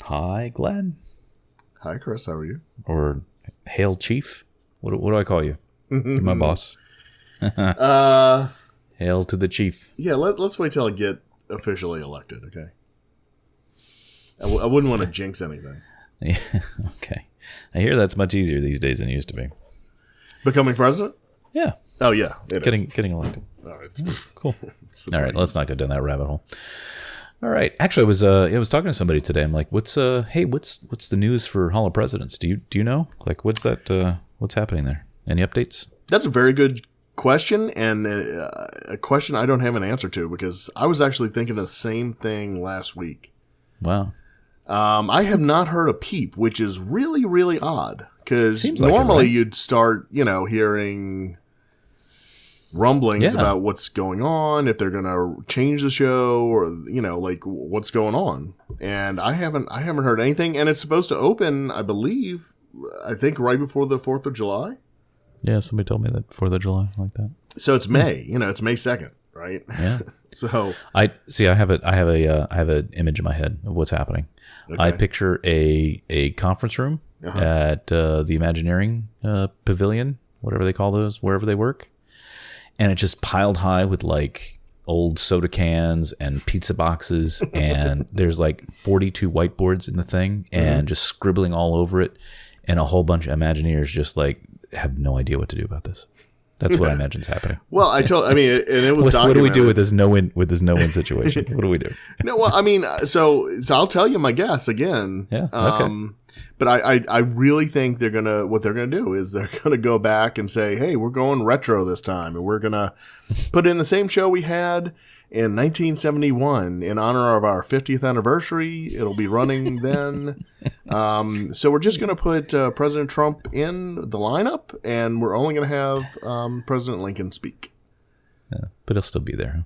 Hi, Glenn. Hi, Chris. How are you? Or Hail Chief. What do I call you? You're my boss. Hail to the chief. Yeah, let's wait till I get officially elected, okay? I wouldn't want to jinx anything. Yeah, okay. I hear that's much easier these days than it used to be. Becoming president? Yeah. Oh, yeah. Getting elected. All right. Cool. All right, let's not go down that rabbit hole. All right. Actually, I was talking to somebody today. I'm like, what's the news for Hall of Presidents? Do you know? Like, what's happening there? Any updates? That's a very good question, and a question I don't have an answer to, because I was actually thinking the same thing last week. Wow. I have not heard a peep, which is really, really odd, because normally you'd start, hearing rumblings about what's going on, if they're going to change the show, or like what's going on. And I haven't heard anything, and it's supposed to open, I think right before the 4th of July. Yeah, somebody told me that 4th of July, like that. So it's May, it's May 2nd, right? Yeah. So I have an image in my head of what's happening. Okay. I picture a conference room at the Imagineering Pavilion, whatever they call those, wherever they work. And it's just piled high with like old soda cans and pizza boxes, and there's like 42 whiteboards in the thing, and just scribbling all over it, and a whole bunch of Imagineers just like have no idea what to do about this. That's what I imagine is happening. Well, and it was what do we do with this no-win situation? What do we do? No, well, so I'll tell you my guess again. Yeah. Okay. But I really think what they're gonna do is they're gonna go back and say, hey, we're going retro this time, and we're gonna put in the same show we had in 1971 in honor of our 50th anniversary. It'll be running then. So we're just gonna put President Trump in the lineup, and we're only gonna have President Lincoln speak. Yeah, but he'll still be there. Huh?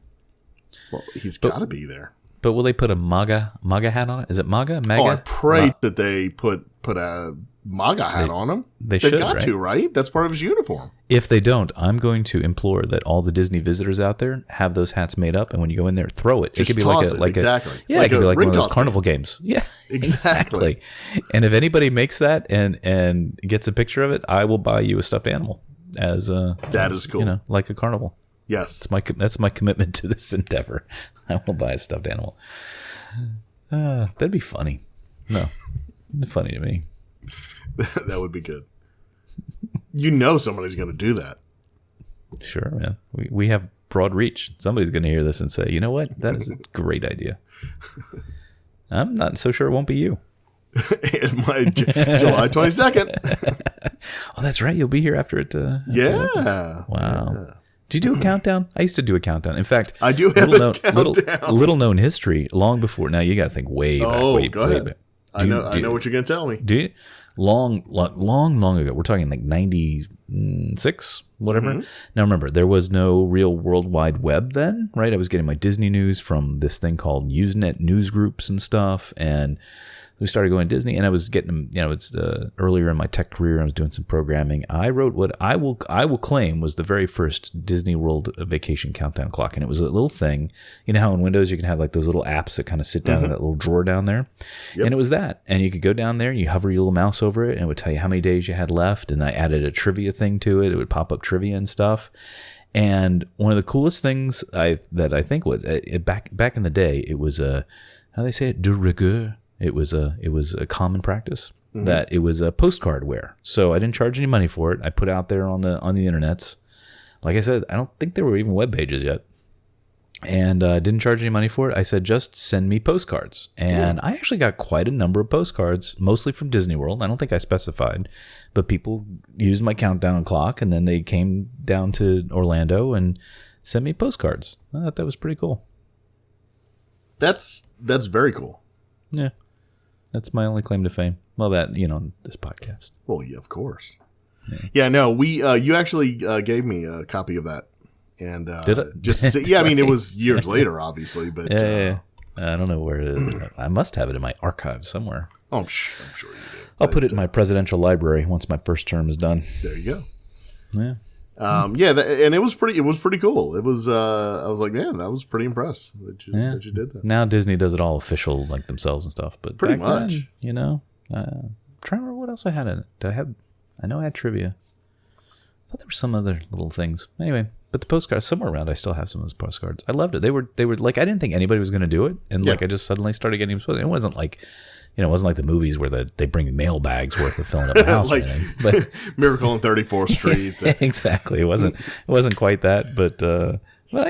Well, he's got to be there. But will they put a MAGA hat on it? Is it MAGA? Oh, I pray that they put a MAGA hat on him. They've got to, right? That's part of his uniform. If they don't, I'm going to implore that all the Disney visitors out there have those hats made up, and when you go in there, throw it. Just it could be toss like it. Exactly. Yeah, it could be like one of those carnival games. Yeah, exactly. And if anybody makes that and gets a picture of it, I will buy you a stuffed animal that is cool. Like a carnival. Yes. That's my commitment to this endeavor. I will buy a stuffed animal. That'd be funny. No, it's funny to me. That would be good. Somebody's going to do that. Sure, man. We have broad reach. Somebody's going to hear this and say, you know what? That is a great idea. I'm not so sure it won't be you. My July 22nd. Oh, that's right. You'll be here after it. Yeah. Wow. Yeah. Do you do a countdown? I used to do a countdown. In fact, I do have a countdown. Long known history, long before. Now you got to think way back. Go ahead. Back. I know what you're going to tell me. Do you? Long ago. We're talking like 96, whatever. Mm-hmm. Now remember, there was no real World Wide Web then, right? I was getting my Disney news from this thing called Usenet news groups and stuff, and we started going to Disney, and I was getting them, it's earlier in my tech career, I was doing some programming. I wrote what I will claim was the very first Disney World vacation countdown clock, and it was a little thing. You know how in Windows you can have like those little apps that kind of sit down in that little drawer down there? Yep. And it was that. And you could go down there, you hover your little mouse over it, and it would tell you how many days you had left, and I added a trivia thing to it. It would pop up trivia and stuff. And one of the coolest things that I think was, back in the day, it was how do they say it? De rigueur. It was a common practice that it was a postcard wear. So I didn't charge any money for it. I put it out there on the internets. Like I said, I don't think there were even web pages yet, and didn't charge any money for it. I said, just send me postcards, and I actually got quite a number of postcards, mostly from Disney World. I don't think I specified, but people used my countdown clock, and then they came down to Orlando and sent me postcards. I thought that was pretty cool. That's very cool. Yeah. That's my only claim to fame. Well, this podcast. Well, yeah, of course. Yeah, no, you actually gave me a copy of that, and did I? Just to say, I mean, it was years later, obviously, but yeah. I don't know where it is. I must have it in my archive somewhere. Oh, I'm sure you did. I'll put it in my presidential library once my first term is done. There you go. Yeah. Yeah, and it was pretty cool. It was I was like, man, I was pretty impressed that you did that. Now Disney does it all official, like themselves and stuff. But pretty back much, then, I'm trying to remember what else I had in it. I know I had trivia. I thought there were some other little things. Anyway, but the postcards somewhere around, I still have some of those postcards. I loved it. They were like, I didn't think anybody was going to do it, and like I just suddenly started getting them. It wasn't like, it wasn't like the movies where they bring mail bags worth of filling up the house, like but Miracle on 34th Street. Exactly. It wasn't quite that, but I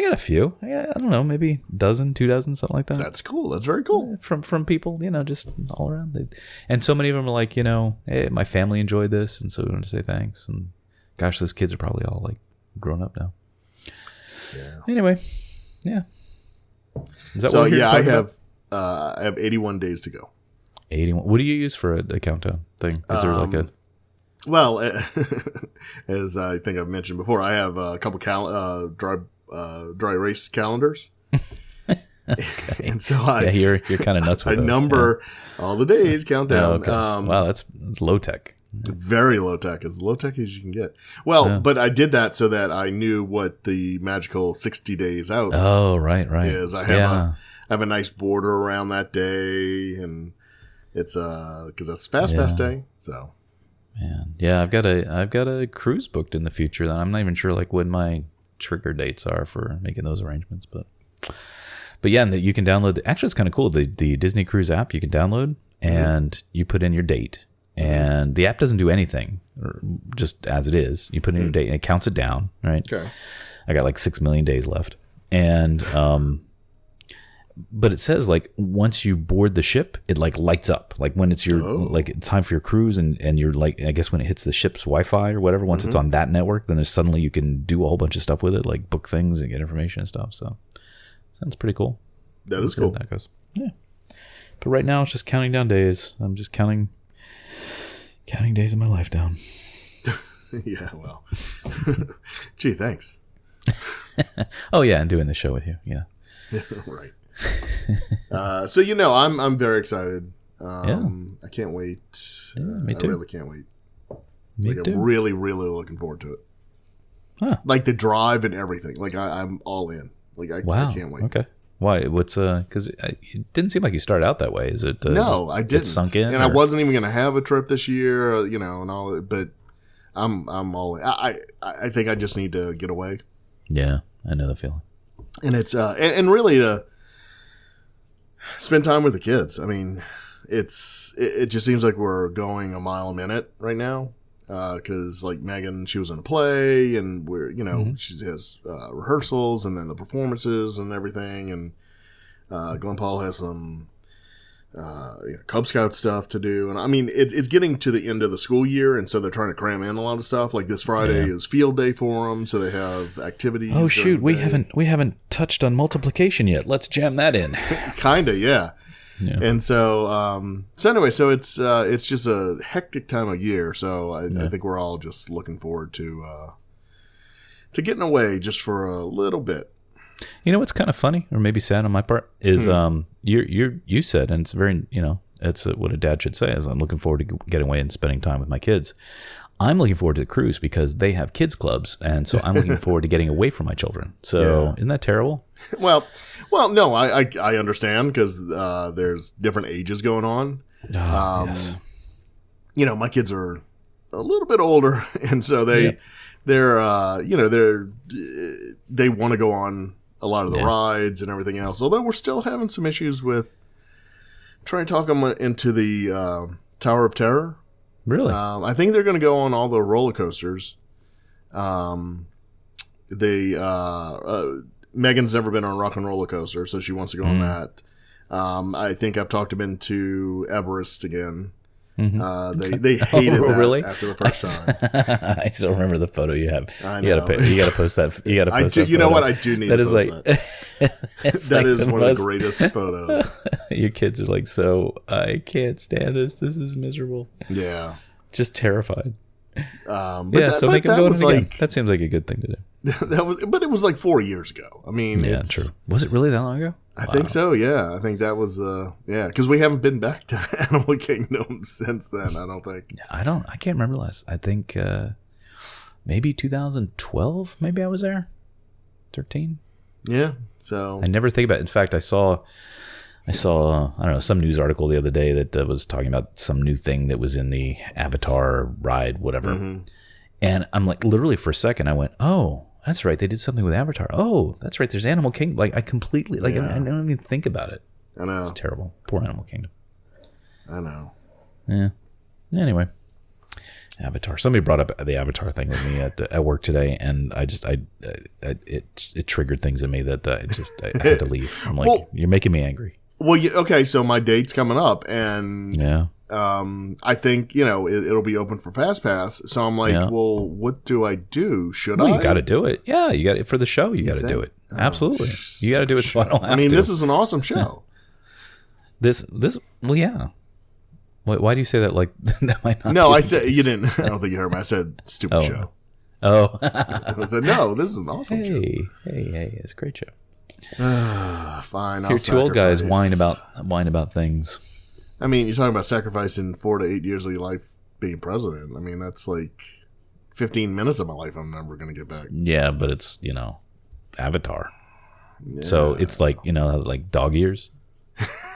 got a few. I don't know, maybe a dozen, 2 dozen, something like that. That's cool. That's very cool. From people, just all around. And so many of them are like, hey, my family enjoyed this, and so we want to say thanks. And gosh, those kids are probably all like grown up now. Yeah. Anyway, yeah. Is that so? What I have 81 days to go. 81. What do you use for a countdown thing? Is there like a? Well, as I think I've mentioned before, I have a couple dry erase calendars. Okay. And so you're kind of nuts with those. I number all the days, count down. Okay. Wow, that's low tech. Very low tech, as low tech as you can get. Well, but I did that so that I knew what the magical 60 days out. Oh, right. Is. I have a nice border around that day, and it's because that's Fast Pass Day. So, man, yeah, I've got a cruise booked in the future that I'm not even sure like when my trigger dates are for making those arrangements, but yeah, and you can download. Actually, it's kind of cool. The Disney Cruise app you can download, and you put in your date. And the app doesn't do anything, just as it is. You put in your date, and it counts it down, right? Okay. I got like 6 million days left, and but it says like once you board the ship, it like lights up, like when it's your like it's time for your cruise, and you're like, I guess when it hits the ship's Wi-Fi or whatever, once it's on that network, then there's suddenly you can do a whole bunch of stuff with it, like book things and get information and stuff. So sounds pretty cool. That is cool. That goes, yeah. But right now it's just counting down days. I'm just counting days of my life down. Yeah, well. Gee, thanks. Oh yeah, and doing the show with you. Yeah. Right. So I'm very excited. I can't wait. Yeah, me too. I really can't wait. Me too. I'm really, really looking forward to it. Huh. Like the drive and everything. Like I'm all in. Like I can't wait. Okay. Why? What's because it didn't seem like you started out that way. Is it? No, I didn't. Sunk in, and I wasn't even going to have a trip this year, and all that. But I'm all in. I think I just need to get away. Yeah, I know the feeling. And it's and really to spend time with the kids. I mean, it just seems like we're going a mile a minute right now. Because like Megan, she was in a play, and we're she has rehearsals, and then the performances and everything, and Glenn Paul has some Cub Scout stuff to do, and I mean it's getting to the end of the school year, and so they're trying to cram in a lot of stuff. Like this Friday is field day for them, so they have activities. Oh shoot, we haven't touched on multiplication yet. Let's jam that in. Kinda, yeah. Yeah. And so, anyway, so it's just a hectic time of year. So I think we're all just looking forward to getting away just for a little bit. You know what's kind of funny, or maybe sad on my part, is you said, and it's very it's what a dad should say, is I'm looking forward to getting away and spending time with my kids. I'm looking forward to the cruise because they have kids clubs, and so I'm looking forward to getting away from my children. So isn't that terrible? Well, no, I understand because there's different ages going on. Yes. My kids are a little bit older, and so they want to go on a lot of the rides and everything else. Although we're still having some issues with trying to talk them into the Tower of Terror. Really? I think they're going to go on all the roller coasters. Megan's never been on Rock and Roller Coaster, so she wants to go on that. I think I've talked them into Everest again. They hated that after the first time. I still remember the photo you have. I know. You got to post that. You got to post that. You know what? I do need to post that. That is one of the greatest photos. Your kids are like, so I can't stand this. This is miserable. Yeah, just terrified. So make them go on it again. That seems like a good thing to do. But it was like 4 years ago. I mean, true. Was it really that long ago? I think so. Yeah, I think that was because we haven't been back to Animal Kingdom since then. I don't think. I can't remember last. I think maybe 2012. Maybe I was there. 13. Yeah. So I never think about it. In fact, I saw I don't know, some news article the other day that was talking about some new thing that was in the Avatar ride, whatever. Mm-hmm. And I'm like, literally for a second, I went, oh, that's right. They did something with Avatar. Oh, that's right. There's Animal Kingdom. Like, I completely, like, I don't even think about it. I know. It's terrible. Poor Animal Kingdom. I know. Yeah. Anyway. Avatar. Somebody brought up the Avatar thing with me at work today, and it triggered things in me that I had to leave. I'm like, well, you're making me angry. Well, okay, so my date's coming up, and yeah. I think, it'll be open for Fast Pass. So I'm like, well, what do I do? Should I? You got to do it. Yeah, you got it for the show. You got to do it. Absolutely, you got to do it. So I don't have to. This is an awesome show. This. Well, yeah. Why do you say that? Like that might not. No, I said you didn't. I don't think you heard me. I said stupid show. Oh, I said no. This is an awesome show. Hey, it's a great show. Fine. Here, two old guys whine about things. I mean, you're talking about sacrificing 4 to 8 years of your life being president. I mean, that's like 15 minutes of my life I'm never going to get back. Yeah, but it's, Avatar. Yeah. So it's like, like dog years.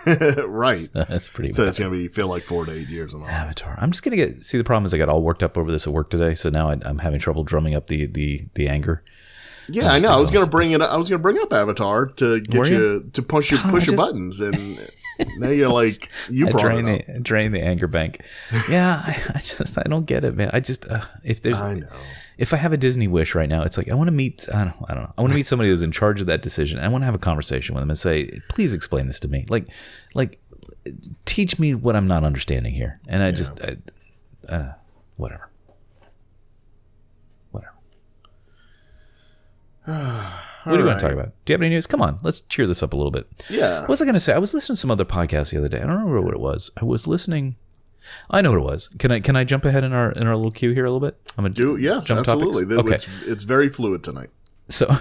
Right. That's pretty So it's going to feel like 4 to 8 years. Avatar. I'm just going to see, the problem is I got all worked up over this at work today. So now I'm having trouble drumming up the anger. Yeah, I know. I was going to bring it up. I was going to bring up Avatar to get you to push your buttons, and now you're like drain the anger bank. Yeah, I don't get it, man. If I have a Disney wish right now, it's like I want to meet. I don't know. I want to meet somebody who's in charge of that decision. I want to have a conversation with them and say, please explain this to me. Like teach me what I'm not understanding here. And whatever. What do you want to talk about? Do you have any news? Come on, let's cheer this up a little bit. Yeah. What was I going to say? I was listening to some other podcast the other day. I don't remember what it was. I was listening. I know what it was. Can I jump ahead in our little queue here a little bit? I'm gonna jump absolutely. Okay. It's very fluid tonight. So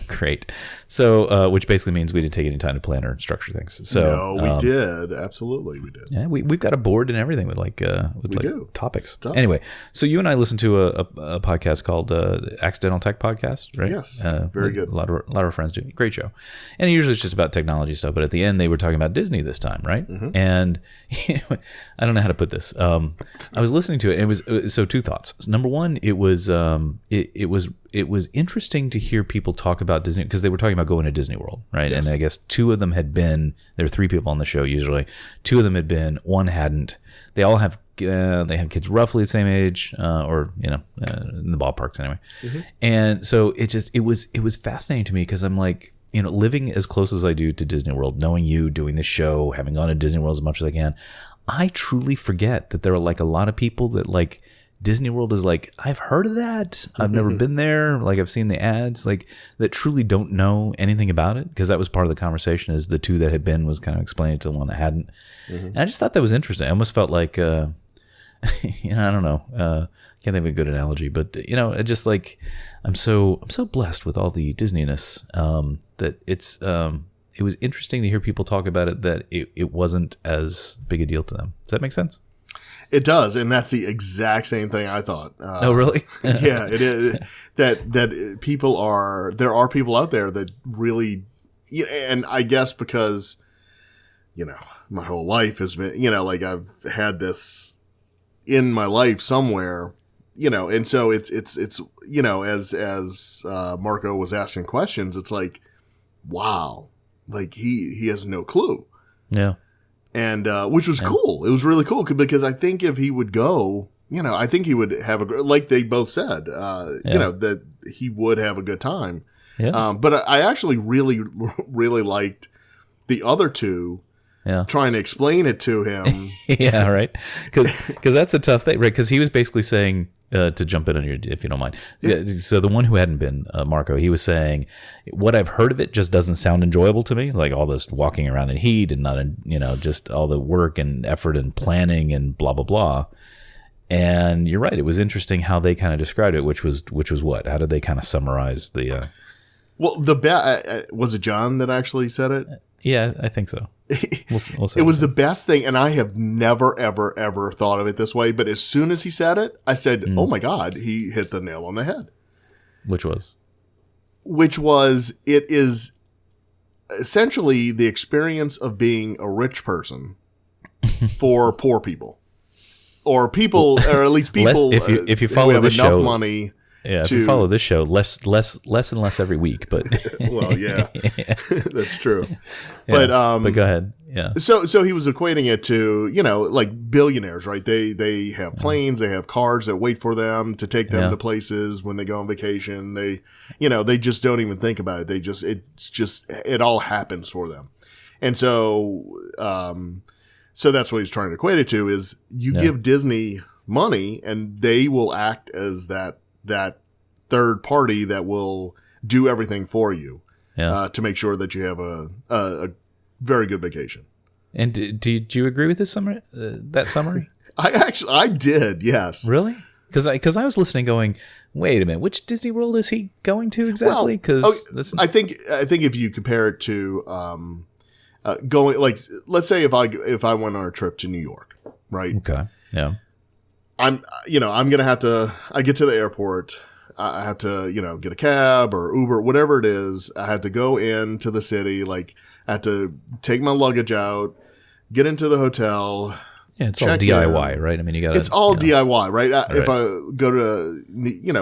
great. So which basically means we didn't take any time to plan or structure things. So no, we did. Absolutely, we did. Yeah, we've got a board and everything with topics. Anyway, so you and I listened to a podcast called Accidental Tech Podcast, right? Yes, very good. A lot of our friends do. Great show. And usually it's just about technology stuff, but at the end they were talking about Disney this time, right? Mm-hmm. And I don't know how to put this. I was listening to it, and it was so two thoughts. Number one, it was interesting to hear people talk about Disney because they were talking about going to Disney World, right? Yes. And I guess two of them had been. There were three people on the show usually. Two of them had been. One hadn't. They all have. They have kids roughly the same age, or in the ballparks anyway. Mm-hmm. And so it was fascinating to me because I'm like, living as close as I do to Disney World, knowing you, doing this show, having gone to Disney World as much as I can, I truly forget that there are like a lot of people that like. Disney World is like, I've heard of that. I've never been there. Like, I've seen the ads, like, that truly don't know anything about it. Because that was part of the conversation, is the two that had been was kind of explaining it to the one that hadn't. Mm-hmm. And I just thought that was interesting. I almost felt like, I don't know. Can't think of a good analogy. But, it just like, I'm so blessed with all the Disneyness that it was interesting to hear people talk about it, that it wasn't as big a deal to them. Does that make sense? It does, and that's the exact same thing I thought. Oh, really? Yeah, it is. That there are people out there that really, and I guess because, my whole life has been, like I've had this in my life somewhere, and so it's as Marco was asking questions, it's like, wow, like he has no clue. Yeah. And which was cool. It was really cool because I think if he would go, I think he would have like they both said, that he would have a good time. Yeah. But I actually really, really liked the other two. Yeah. Trying to explain it to him. Yeah, right. Because that's a tough thing, right? Because he was basically saying, to jump in on your, if you don't mind. Yeah. So the one who hadn't been, Marco, he was saying, what I've heard of it just doesn't sound enjoyable to me. Like all this walking around in heat and not, just all the work and effort and planning and blah, blah, blah. And you're right. It was interesting how they kind of described it, which was what? How did they kind of summarize the... Well, was it John that actually said it? Yeah, I think so. We'll say It was the best thing, and I have never, ever, ever thought of it this way. But as soon as he said it, I said, "Oh my God, he hit the nail on the head." Which was? It is essentially the experience of being a rich person for poor people, or at least people if you who follow have this enough show, money. Yeah, if you follow this show, less and less every week, but Well, yeah, that's true. Yeah, But go ahead. Yeah. So he was equating it to, like billionaires, right? They have planes, they have cars that wait for them to take them to places when they go on vacation. They just don't even think about it. It all happens for them. And so that's what he's trying to equate it to is you give Disney money and they will act as that third party that will do everything for you to make sure that you have a very good vacation. And did you agree with this summary? That summary? I did. Yes. Really? Because I was listening, going, wait a minute, which Disney World is he going to exactly? Because I think if you compare it to going, like, let's say if I went on a trip to New York, right? Okay. Yeah. I'm gonna have to. I get to the airport. I have to, get a cab or Uber, whatever it is. I have to go into the city. Like, I have to take my luggage out, get into the hotel. Yeah, it's all DIY, right? I mean, it's all DIY, right? If I go to,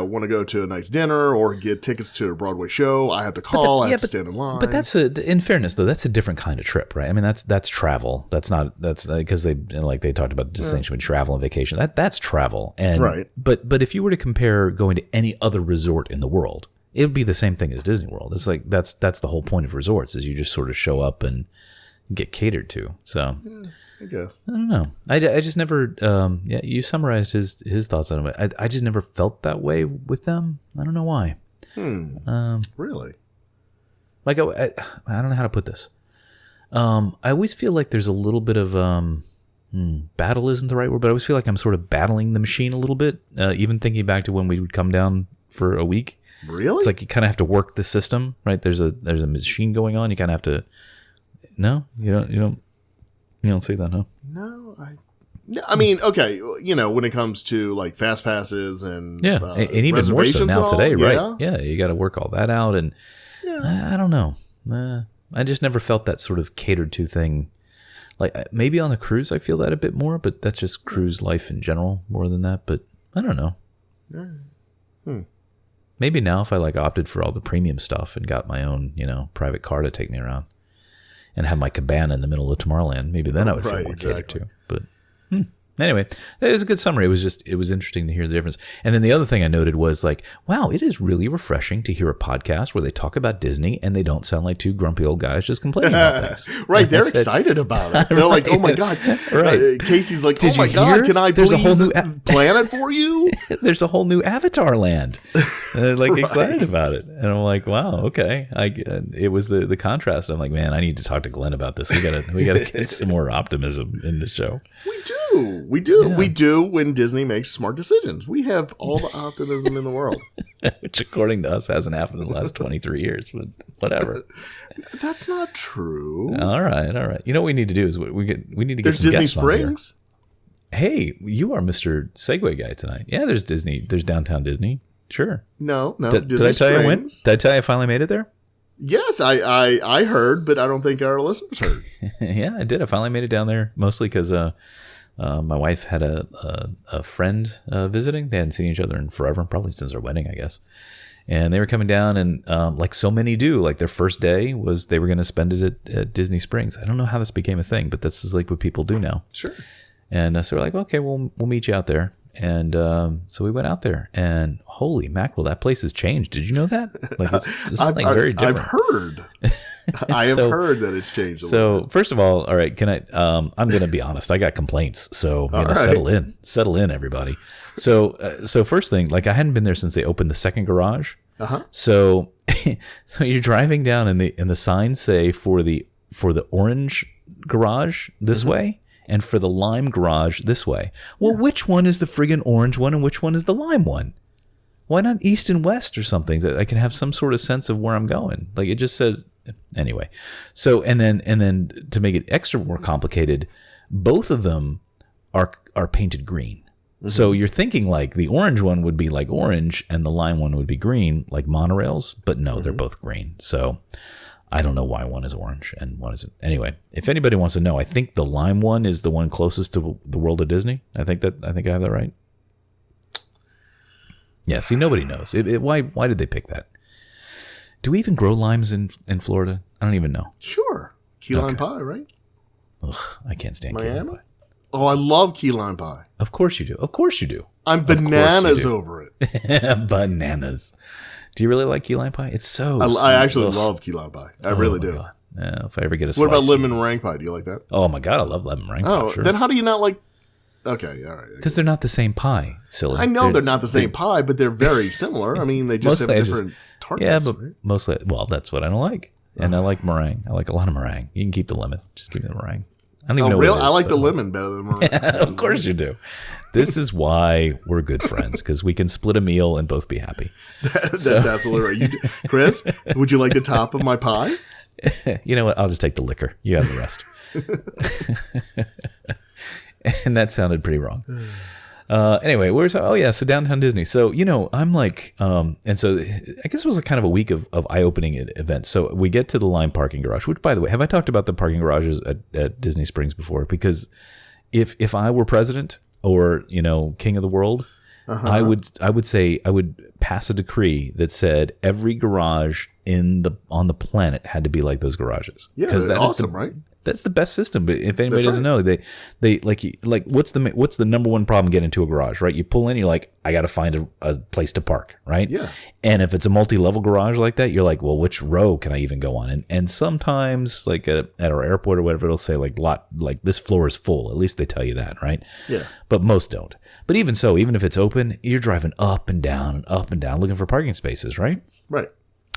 want to go to a nice dinner or get tickets to a Broadway show, I have to call. I have to stand in line. But in fairness, though, that's a different kind of trip, right? I mean, that's travel. That's because they talked about the distinction between travel and vacation. That's travel, and right. But if you were to compare going to any other resort in the world, it would be the same thing as Disney World. It's like that's the whole point of resorts is you just sort of show up and get catered to. So. I guess. I don't know. I just never. You summarized his thoughts on it. I just never felt that way with them. I don't know why. Really? Like I don't know how to put this. I always feel like there's a little bit of battle isn't the right word, but I always feel like I'm sort of battling the machine a little bit. Even thinking back to when we would come down for a week. Really? It's like you kind of have to work the system, right? There's a machine going on. You kind of have to. No, you don't. You don't see that, huh? No, I mean, okay, when it comes to like fast passes and and even more so now today, right? Yeah, you got to work all that out, and I don't know. I just never felt that sort of catered to thing. Like maybe on a cruise, I feel that a bit more, but that's just cruise life in general more than that. But I don't know. Maybe now if I opted for all the premium stuff and got my own, private car to take me around. And have my cabana in the middle of Tomorrowland. Maybe then I would feel more catered to. But anyway, it was a good summary. It was interesting to hear the difference. And then the other thing I noted was wow, it is really refreshing to hear a podcast where they talk about Disney and they don't sound like two grumpy old guys just complaining about things. Right, they're excited about it. They're like, oh my God. Right. Casey's like, oh my God, can I please plan it for you? There's a whole new Avatar land. And they're excited about it. And I'm like, wow, okay. It was the contrast. I'm like, man, I need to talk to Glenn about this. We gotta get some more optimism in the show. We do. Yeah. We do when Disney makes smart decisions. We have all the optimism in the world. Which, according to us, hasn't happened in the last 23 years, but whatever. That's not true. All right. You know what we need to do is we need to get There's some Disney guests Springs. On here. Hey, you are Mr. Segway guy tonight. Yeah, there's Disney. There's downtown Disney. Sure. No. Did I tell you I went? Did I tell you I finally made it there? Yes, I heard, but I don't think our listeners heard. Yeah, I did. I finally made it down there, mostly because my wife had a friend visiting. They hadn't seen each other in forever, probably since their wedding, I guess. And they were coming down, and like so many do, their first day was they were going to spend it at Disney Springs. I don't know how this became a thing, but this is what people do now. Sure. And so we're like, okay, we'll meet you out there. And so we went out there, and holy mackerel, that place has changed. Did you know that? It's very different. I've heard. I have heard that it's changed a little bit. First of all right, can I? I'm going to be honest. I got complaints, so settle in, everybody. So first thing, I hadn't been there since they opened the second garage. So you're driving down, and the signs say for the orange garage this way. And for the lime garage this way. Well, which one is the friggin' orange one and which one is the lime one? Why not east and west or something that I can have some sort of sense of where I'm going? Like it just says anyway. So and then to make it extra more complicated, both of them are painted green. Mm-hmm. So you're thinking like the orange one would be like orange and the lime one would be green, like monorails, but no, they're both green. So I don't know why one is orange and one isn't. Anyway, if anybody wants to know, I think the lime one is the one closest to the World of Disney. I think I have that right. Yeah, see, nobody knows. Why did they pick that? Do we even grow limes in Florida? I don't even know. Sure. Key lime pie, right? Ugh, I can't stand Miami? key lime pie. Oh, I love key lime pie. Of course you do. Of course you do. I'm bananas over it. Bananas. Do you really like key lime pie? It's so I actually love key lime pie. I really do. Yeah, if I ever get a slice. What about lemon meringue pie? Do you like that? Oh my God, I love lemon meringue pie. Oh, sure. Then how do you not like... Okay, all right. Because they're not the same pie, silly. I know they're not the same pie, but they're very similar. I mean, they just have different tartness. Yeah, but right? Mostly, well, that's what I don't like. And I like meringue. I like a lot of meringue. You can keep the lemon. Just give me the meringue. I don't even know really? what it is, I like the lemon better than meringue. Yeah, of course you do. This is why we're good friends, because we can split a meal and both be happy. That's absolutely right. Chris, would you like the top of my pie? You know what? I'll just take the liquor. You have the rest. And that sounded pretty wrong. Anyway, so Downtown Disney. So, I'm like, and so I guess it was a kind of a week of eye-opening events. So we get to the Lime parking garage, which, by the way, have I talked about the parking garages at Disney Springs before? Because if I were president or, king of the world, I would say I would pass a decree that said every garage on the planet had to be like those garages. Yeah, that's awesome, right? That's the best system. But if anybody doesn't know, they like what's the number one problem getting into a garage, right? You pull in, you're like, I got to find a place to park, right? Yeah. And if it's a multi-level garage like that, you're like, well, which row can I even go on? And sometimes, like at our airport or whatever, it'll say like this floor is full. At least they tell you that, right? Yeah. But most don't. But even so, even if it's open, you're driving up and down looking for parking spaces, right? Right.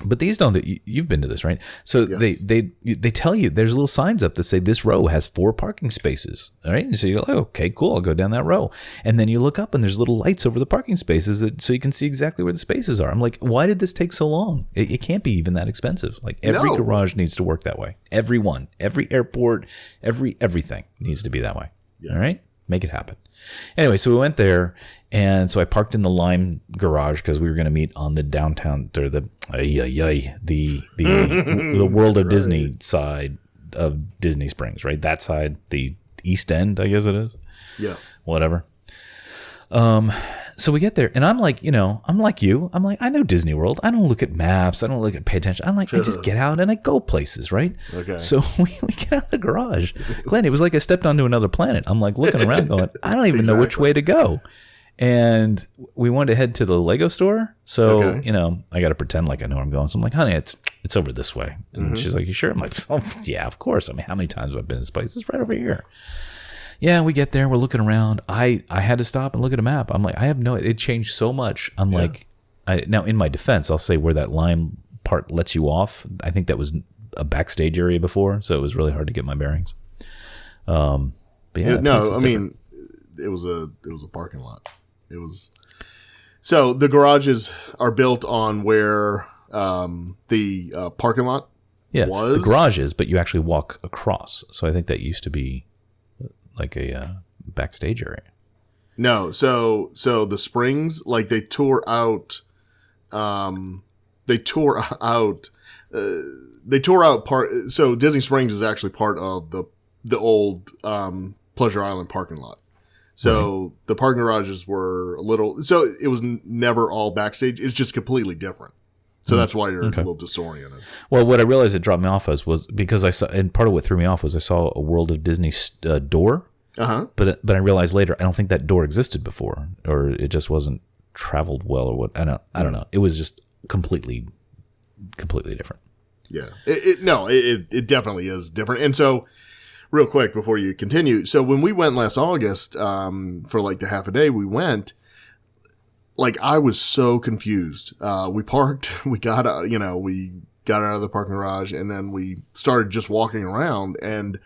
But these don't. You've been to this, right? So yes. they tell you there's little signs up that say this row has 4 parking spaces. All right, and so you're like, okay, cool, I'll go down that row. And then you look up and there's little lights over the parking spaces so you can see exactly where the spaces are. I'm like, why did this take so long? It can't be even that expensive. Like every garage needs to work that way. Every one, every airport, everything needs to be that way. Yes. All right, make it happen. Anyway, so we went there. And so I parked in the Lime garage because we were going to meet on the downtown or the World of Disney side of Disney Springs, right? That side, the East End, I guess it is. Yes. Whatever. So we get there, and I'm like, I'm like you. I'm like, I know Disney World. I don't look at maps. I don't pay attention. I'm like, I just get out and I go places, right? Okay. So we get out of the garage. Glenn, it was like I stepped onto another planet. I'm like looking around going, I don't even know which way to go. And we wanted to head to the Lego store. So, I got to pretend like I know where I'm going. So I'm like, honey, it's over this way. And she's like, you sure? I'm like, oh, yeah, of course. I mean, how many times have I been in this place? It's right over here. Yeah, we get there. We're looking around. I had to stop and look at a map. I'm like, it changed so much. I'm like, now in my defense, I'll say where that Lime part lets you off. I think that was a backstage area before. So it was really hard to get my bearings. But yeah. No, I mean, it was a parking lot. It was so the garages are built on where the parking lot was. The garages, but you actually walk across. So I think that used to be like a backstage area. No, so the Springs, like they tore out part. So Disney Springs is actually part of the old Pleasure Island parking lot. So the parking garages were a little, so it was never all backstage. It's just completely different. So that's why you're a little disoriented. Well, what I realized it dropped me off was because I saw, and part of what threw me off was I saw a World of Disney door. But I realized later, I don't think that door existed before, or it just wasn't traveled well, or what. I don't know. It was just completely different. Yeah. It definitely is different. And so, real quick before you continue, so when we went last August for like the half a day we went, like I was so confused. We parked, we got out of the parking garage, and then we started just walking around, and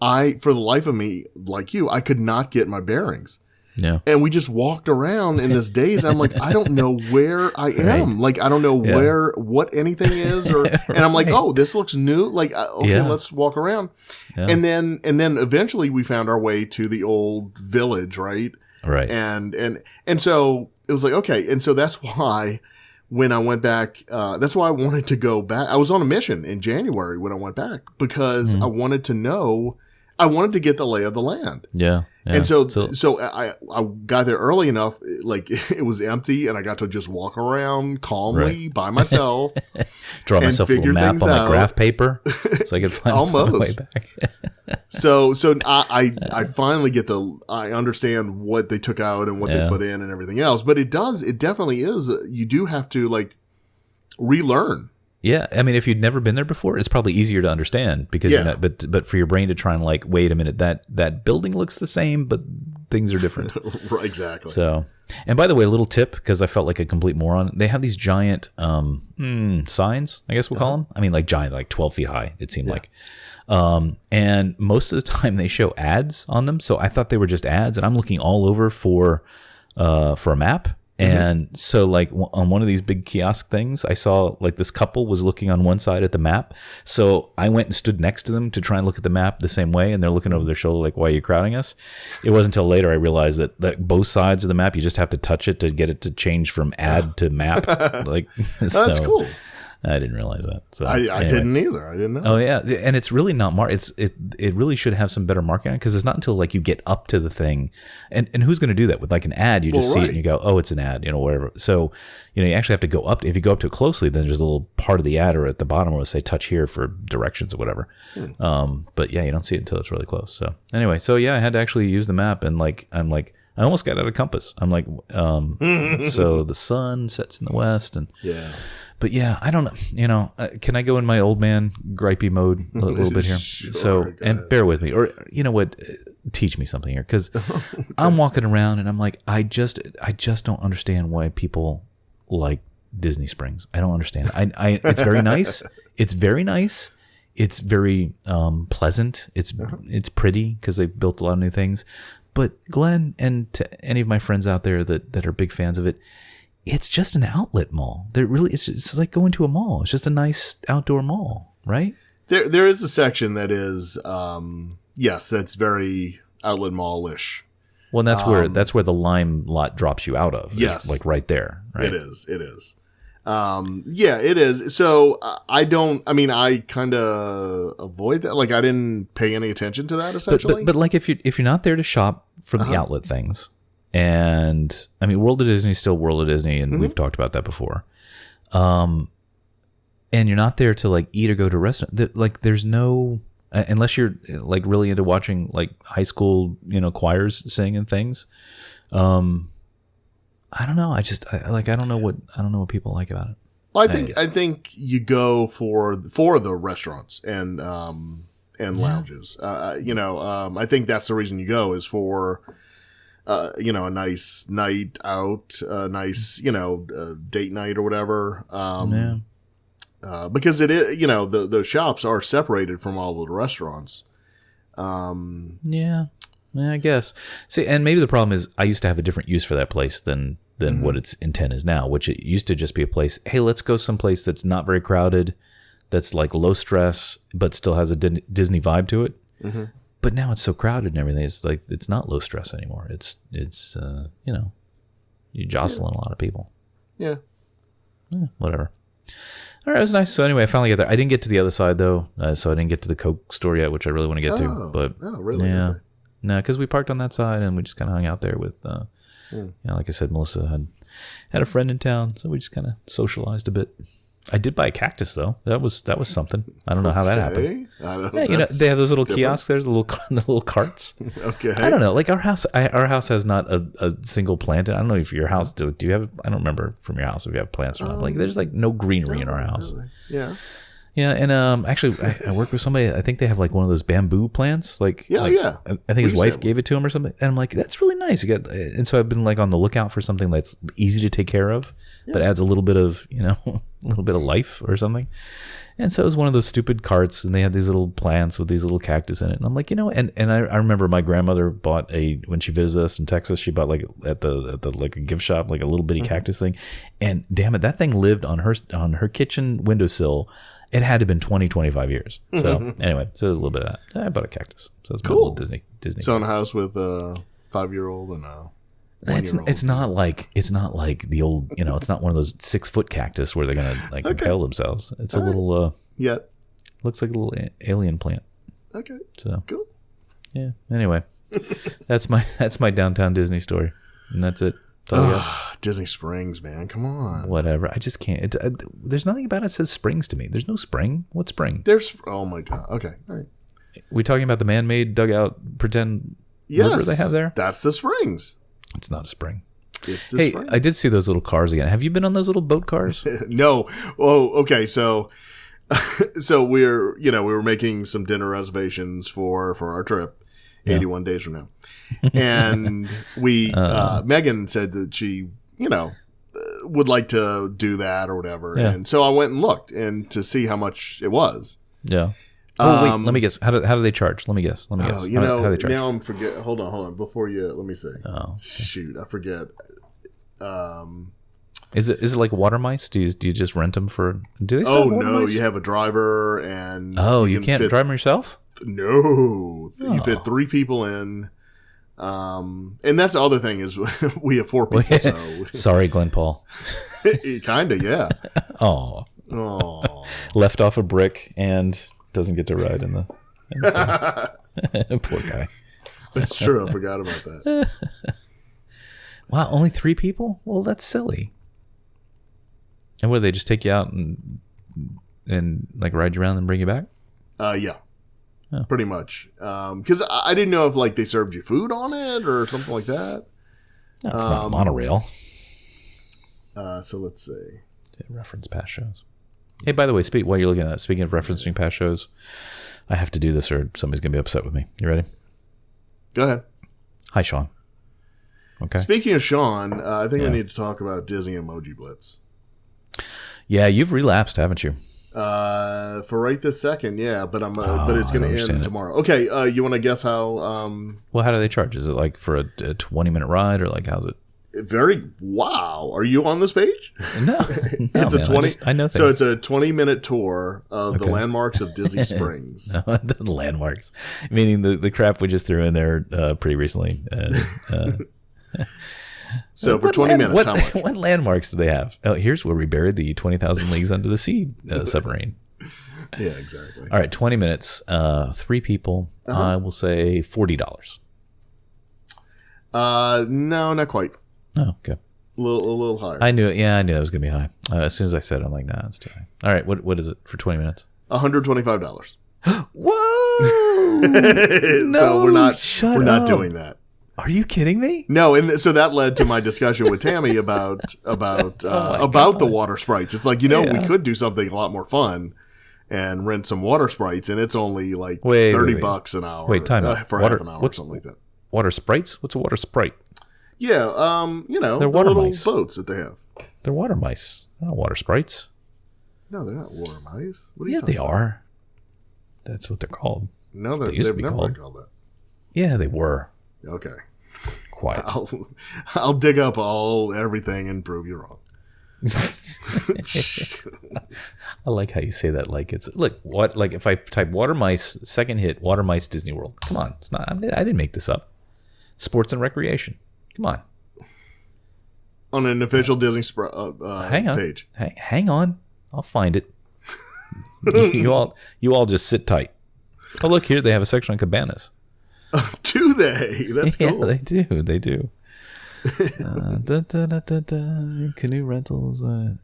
for the life of me, like you, I could not get my bearings. Yeah. And we just walked around in this daze. I'm like, I don't know where I am. Right. Like, I don't know what anything is. And I'm like, oh, this looks new. Like, okay, let's walk around. Yeah. And then eventually we found our way to the old village, right? Right. And so it was like, okay. And so that's why when I went back, that's why I wanted to go back. I was on a mission in January when I went back because I wanted to know, I wanted to get the lay of the land. Yeah. And so I got there early enough, like it was empty, and I got to just walk around calmly by myself. Draw myself a little map on my graph paper so I could find my way back. So I finally I understand what they took out and what they put in and everything else. But it definitely is, you do have to like relearn. Yeah, I mean, if you'd never been there before, it's probably easier to understand because you're not, but for your brain to try and like, wait a minute, that building looks the same, but things are different. Right, exactly. So, and by the way, a little tip, because I felt like a complete moron. They have these giant signs, I guess we'll call them. I mean, like giant, like 12 feet high, it seemed like. And most of the time they show ads on them. So I thought they were just ads, and I'm looking all over for a map. And so like on one of these big kiosk things, I saw like this couple was looking on one side at the map. So I went and stood next to them to try and look at the map the same way. And they're looking over their shoulder like, why are you crowding us? It wasn't until later I realized that both sides of the map, you just have to touch it to get it to change from ad to map. Like, that's cool. I didn't realize that. So I didn't either. I didn't know. Oh yeah, and it's really not it really should have some better marketing because it's not until like you get up to the thing, and who's going to do that with like an ad? You just see it and you go, oh, it's an ad, whatever. So you actually have to go up. If you go up to it closely, then there's a little part of the ad or at the bottom where it'll say touch here for directions or whatever. But yeah, you don't see it until it's really close. So anyway, I had to actually use the map and I'm like. I almost got out of compass. I'm like, so the sun sets in the west, and but yeah, I don't know. Can I go in my old man gripey mode a little bit here? Sure, and bear with me, or you know what? Teach me something here, because I'm walking around and I'm like, I just don't understand why people like Disney Springs. I don't understand. It's very nice. It's very nice. It's very pleasant. It's pretty because they've built a lot of new things. But Glenn, and to any of my friends out there that are big fans of it, it's just an outlet mall. It's like going to a mall. It's just a nice outdoor mall, right? There is a section that is, that's very outlet mall-ish. Well, that's where the lime lot drops you out of. Yes, like right there. Right? It is. It is. So I kind of avoid that. Like I didn't pay any attention to that essentially. But like if you're not there to shop from the outlet things, and I mean World of Disney is still World of Disney, and we've talked about that before. And you're not there to like eat or go to a restaurant. Like there's no unless you're like really into watching like high school choirs sing and things. I don't know. I don't know what people like about it. Well, I think you go for the restaurants and lounges. I think that's the reason you go is for a nice night out, a nice date night or whatever. Because it is the shops are separated from all of the restaurants. Yeah, I guess. See, and maybe the problem is I used to have a different use for that place than what its intent is now, which it used to just be a place, hey, let's go someplace that's not very crowded, that's like low stress, but still has a Disney vibe to it. Mm-hmm. But now it's so crowded and everything. It's like, it's not low stress anymore. It's you're jostling a lot of people. Yeah. Whatever. All right, it was nice. So anyway, I finally got there. I didn't get to the other side though, so I didn't get to the Coke store yet, which I really want to get to. But really? Yeah. No, because we parked on that side and we just kind of hung out there with, like I said, Melissa had a friend in town, so we just kind of socialized a bit. I did buy a cactus though. That was something. I don't know how that happened. They have those little kiosks there, the little carts. Okay. I don't know. Like our house has not a single plant. I don't know if your house do you have. I don't remember from your house if you have plants or not. Like there's like no greenery in our house. Really. Yeah. Yeah, and actually, I work with somebody. I think they have like one of those bamboo plants. Like, Yeah, like, yeah. I think his wife gave it to him or something. And I'm like, that's really nice. You get, and so I've been like on the lookout for something that's easy to take care of, but adds a little bit of a little bit of life or something. And so it was one of those stupid carts, and they had these little plants with these little cactus in it. And I'm like, and I remember my grandmother bought when she visited us in Texas, she bought like at the like a gift shop, like a little bitty cactus thing. And damn it, that thing lived on her kitchen windowsill. It had to have been 20, 25 years. So anyway, so there's a little bit of that. I bought a cactus. So it's cool. Disney. So in a house with a 5-year-old and a 1-year-old. It's not like the old, it's not one of those 6-foot cactus where they're gonna like impale themselves. It's a little looks like a little alien plant. Okay. So cool. Yeah. Anyway, that's my downtown Disney story, and that's it. That's all I got. Disney Springs, man, come on. Whatever. I just can't. There's nothing about it that says springs to me. There's no spring. What's spring? Oh my god. Okay. All right. We talking about the man-made dugout pretend river they have there? That's the springs. It's not a spring. It's the springs. I did see those little cars again. Have you been on those little boat cars? No. Oh, okay. So we were making some dinner reservations for our trip, 81 days from now, and we Megan said that she would like to do that or whatever, and so I went and looked and to see how much it was. Yeah. Oh wait, let me guess. How do they charge? Let me guess. How do they charge? Now I'm forget. Hold on. Before you, let me see. Oh, okay. Shoot, I forget. Is it like water mice? Do you just rent them for? Do they? Still have water mice? You have a driver and. Oh, you can't drive them yourself? No, you fit 3 people in. And that's the other thing is we have 4 people. So sorry, Glenn Paul. Kinda, yeah. Oh, left off a brick and doesn't get to ride in the poor guy. That's true. I forgot about that. Wow, only 3 people? Well, that's silly. And what, they just take you out and like ride you around and bring you back? Yeah. Oh. Pretty much. Because I didn't know if like they served you food on it or something like that. No, it's not a monorail. So let's see. Reference past shows. Hey, by the way, while you're looking at that, speaking of referencing past shows, I have to do this or somebody's going to be upset with me. You ready? Go ahead. Hi, Sean. Okay. Speaking of Sean, I think we need to talk about Disney Emoji Blitz. Yeah, you've relapsed, haven't you? For right this second, yeah, but but it's going to end tomorrow. Okay, you want to guess how? Well, how do they charge? Is it like for a 20-minute ride or like how's it? Wow. Are you on this page? No, it's a 20. I know things. So it's a 20-minute tour of the landmarks of Disney Springs. No, the landmarks, meaning the crap we just threw in there pretty recently. So for 20 minutes, how much? What landmarks do they have? Oh, here's where we buried the 20,000 Leagues Under the Sea submarine. Yeah, exactly. All right, 20 minutes, 3 people. I will say $40. No, not quite. Oh, okay. A little higher. I knew it. Yeah, I knew it was going to be high. As soon as I said it, I'm like, nah, it's too high. All right, what is it for 20 minutes? $125. Whoa! No, so we're not doing that. Are you kidding me? No, and so that led to my discussion with Tammy about the water sprites. It's like, we could do something a lot more fun and rent some water sprites, and it's only like $30 an hour. Wait, time out. For half an hour or something like that. Water sprites? What's a water sprite? Yeah, they're water little mice. Boats that they have. They're water mice. They're not water sprites. No, they're not water mice. What are you talking about? They are. That's what they're called. No, they've never been called that. Yeah, they were. Okay. Quiet. I'll dig up everything and prove you wrong. I like how you say that. Like it's like if I type water mice, second hit water mice Disney World. Come on, it's not. I didn't make this up. Sports and recreation. Come on. On an official Disney page. Hang on. I'll find it. you all just sit tight. Oh, look here. They have a section on cabanas. Do they? That's cool. Yeah, they do. Canoe rentals.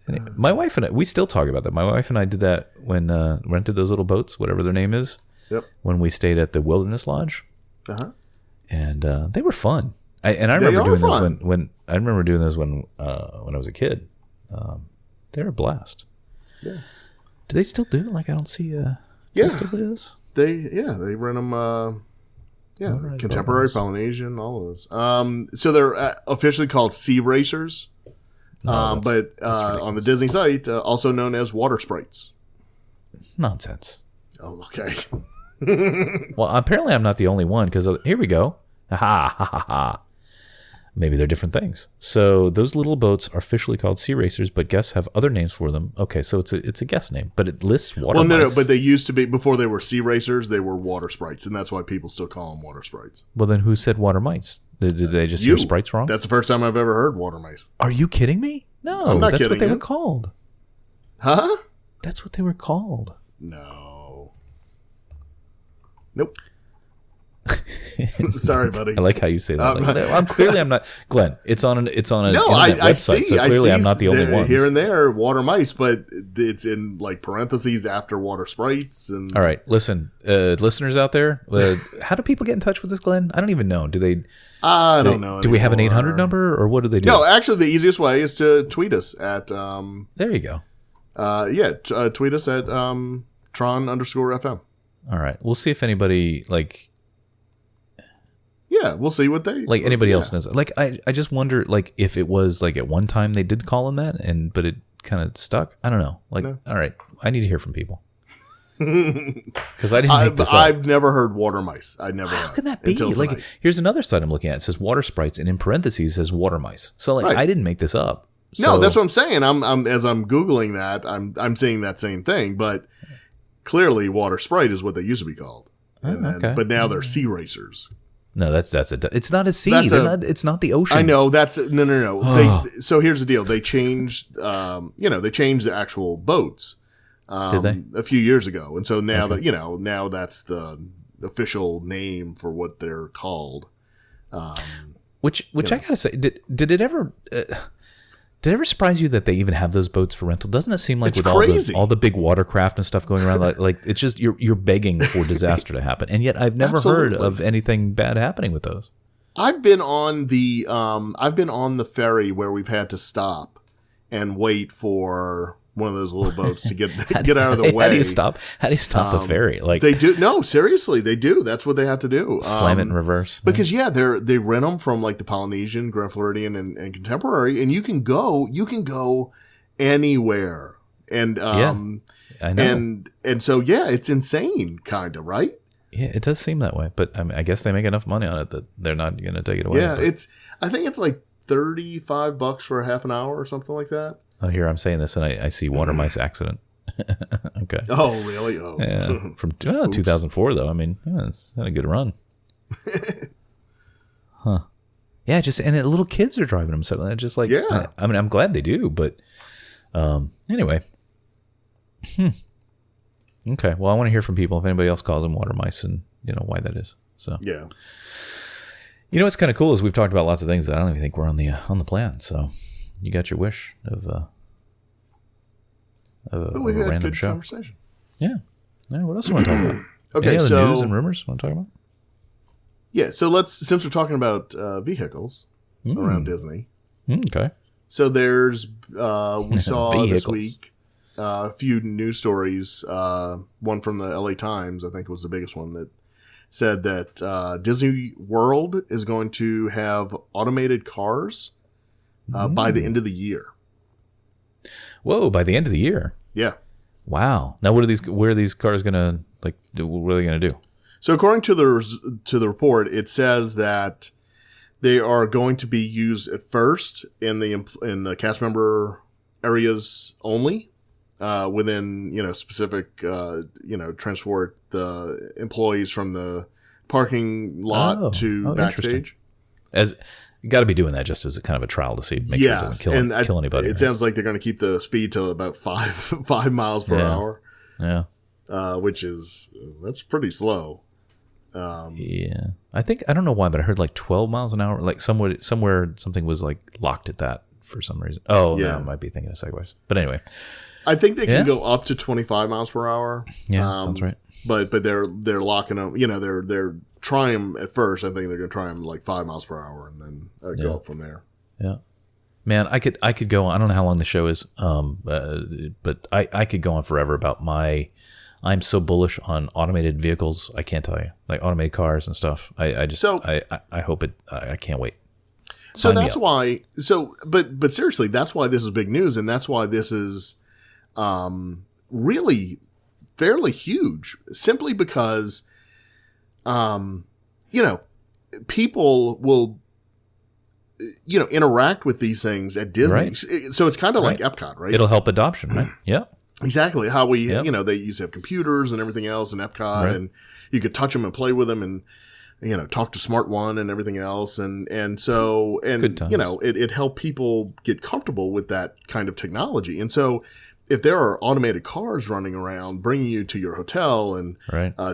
Anyway, my wife and I, we still talk about that. My wife and I did that when rented those little boats, whatever their name is. Yep. When we stayed at the Wilderness Lodge. And they were fun. I remember doing those when I remember doing those when I was a kid. They were a blast. Yeah. Do they still do it? Like, I don't see. Do Yeah. they still do this? They rent them. Right, Contemporary, Polynesian, all of those. So they're officially called Sea Racers, No, but on the Disney site, also known as Water Sprites. Nonsense. Oh, okay. Well, apparently I'm not the only one, because here we go. Ha ha ha ha. Maybe they're different things. So those little boats are officially called Sea Racers, but guests have other names for them. Okay, so it's a guest name, but it lists water. Well, no, mice. but they used to be, before they were Sea Racers, they were Water Sprites, and that's why people still call them Water Sprites. Well, then who said water mice? Did they just hear sprites wrong? That's the first time I've ever heard water mice. Are you kidding me? No, I'm not that's kidding what they you. were called. Huh? That's what they were called. No. Nope. Sorry, buddy. I like how you say that. I'm not Glenn. It's on an No, internet I website, see. so clearly I see I'm not the only one. here and there water mice, but it's in like parentheses after water sprites. And all right, listen, listeners out there, how do people get in touch with us, Glenn? I don't even know. Do they? I don't know. Do we have an 800 number, or what do they do? No, actually, the easiest way is to tweet us at. There you go. Tweet us at Tron_FM. All right, we'll see if anybody Yeah, we'll see what they anybody else knows. Like I just wonder if it was at one time they did call him that but it kind of stuck. I don't know. No. All right, I need to hear from people because I didn't make this up. I've never heard water mice. I never. How have, can that be? tonight. Here's another site I'm looking at. It says water sprites, and in parentheses says water mice. So Right. I didn't make this up. No, that's what I'm saying. I'm as I'm googling that, I'm seeing that same thing, but clearly water sprite is what they used to be called. Okay. But now they're Sea Racers. No, it's not a sea. It's not the ocean. I know that's no. Oh. So here's the deal. They changed, they changed the actual boats. Did they? A few years ago, and so now now that's the official name for what they're called. Which I gotta say, did it ever? Did it ever surprise you that they even have those boats for rental? Doesn't it seem like It's with crazy. all the big watercraft and stuff going around, like it's just you're begging for disaster to happen, and yet I've never heard Absolutely. of anything bad happening with those. I've been on the ferry where we've had to stop and wait for one of those little boats to get out of the way. How do you stop the ferry? They do. No, seriously, they do. That's what they have to do. Slam it in reverse. Because they rent them from like the Polynesian, Grand Floridian, and Contemporary, and you can go anywhere. And I know. And so it's insane, kind of, right? Yeah, it does seem that way, but I guess they make enough money on it that they're not going to take it away. Yeah, but. I think it's like $35 for a half an hour or something like that. Oh, here I'm saying this, and I see water mice accident. Okay. Oh, really? Oh, yeah. From 2004, though. I mean, it's not a good run. Huh? Yeah, and little kids are driving them, so it's just like, yeah. I mean, I'm glad they do, but anyway. Okay. Well, I want to hear from people if anybody else calls them water mice, and why that is. So yeah. What's kind of cool is we've talked about lots of things that I don't even think were on the plan. So. You got your wish of a random good show. Conversation. Yeah. What else do you want to talk about? Okay, Any other so news and rumors you want to talk about? Yeah, so since we're talking about vehicles around Disney. Okay. So there's we saw Vehicles. this week a few news stories. One from the LA Times, I think, was the biggest one, that said that Disney World is going to have automated cars by the end of the year. Whoa! By the end of the year. Yeah. Wow. Now, where are these cars gonna what are they gonna do? So, according to the report, it says that they are going to be used at first in the cast member areas only, within specific transport the employees from the parking lot to backstage. As you got to be doing that just as a kind of a trial to see, make sure it doesn't kill anybody. It sounds like they're going to keep the speed to about 5 miles per hour. Yeah. Which that's pretty slow. Yeah. I don't know why, but I heard 12 miles an hour, somewhere something was locked at that for some reason. Oh, yeah. No, I might be thinking of segways. But anyway. I think they can go up to 25 miles per hour. Yeah, sounds right. But they're locking them, they're trying them at first. I think they're going to try them 5 miles per hour and then go up from there. Yeah. Man, I could go on. I don't know how long the show is, but I could go on forever about I'm so bullish on automated vehicles. I can't tell you, like automated cars and stuff. I hope it. I can't wait. So that's why. So, but seriously, that's why this is big news, and that's why this is really fairly huge. Simply because, people will, interact with these things at Disney. Right. So it's kind of like Epcot, right? It'll help adoption, right? Yeah. Exactly. How we, they used to have computers and everything else in Epcot, and you could touch them and play with them and, talk to Smart One and everything else. And so, it helped people get comfortable with that kind of technology. And so if there are automated cars running around, bringing you to your hotel and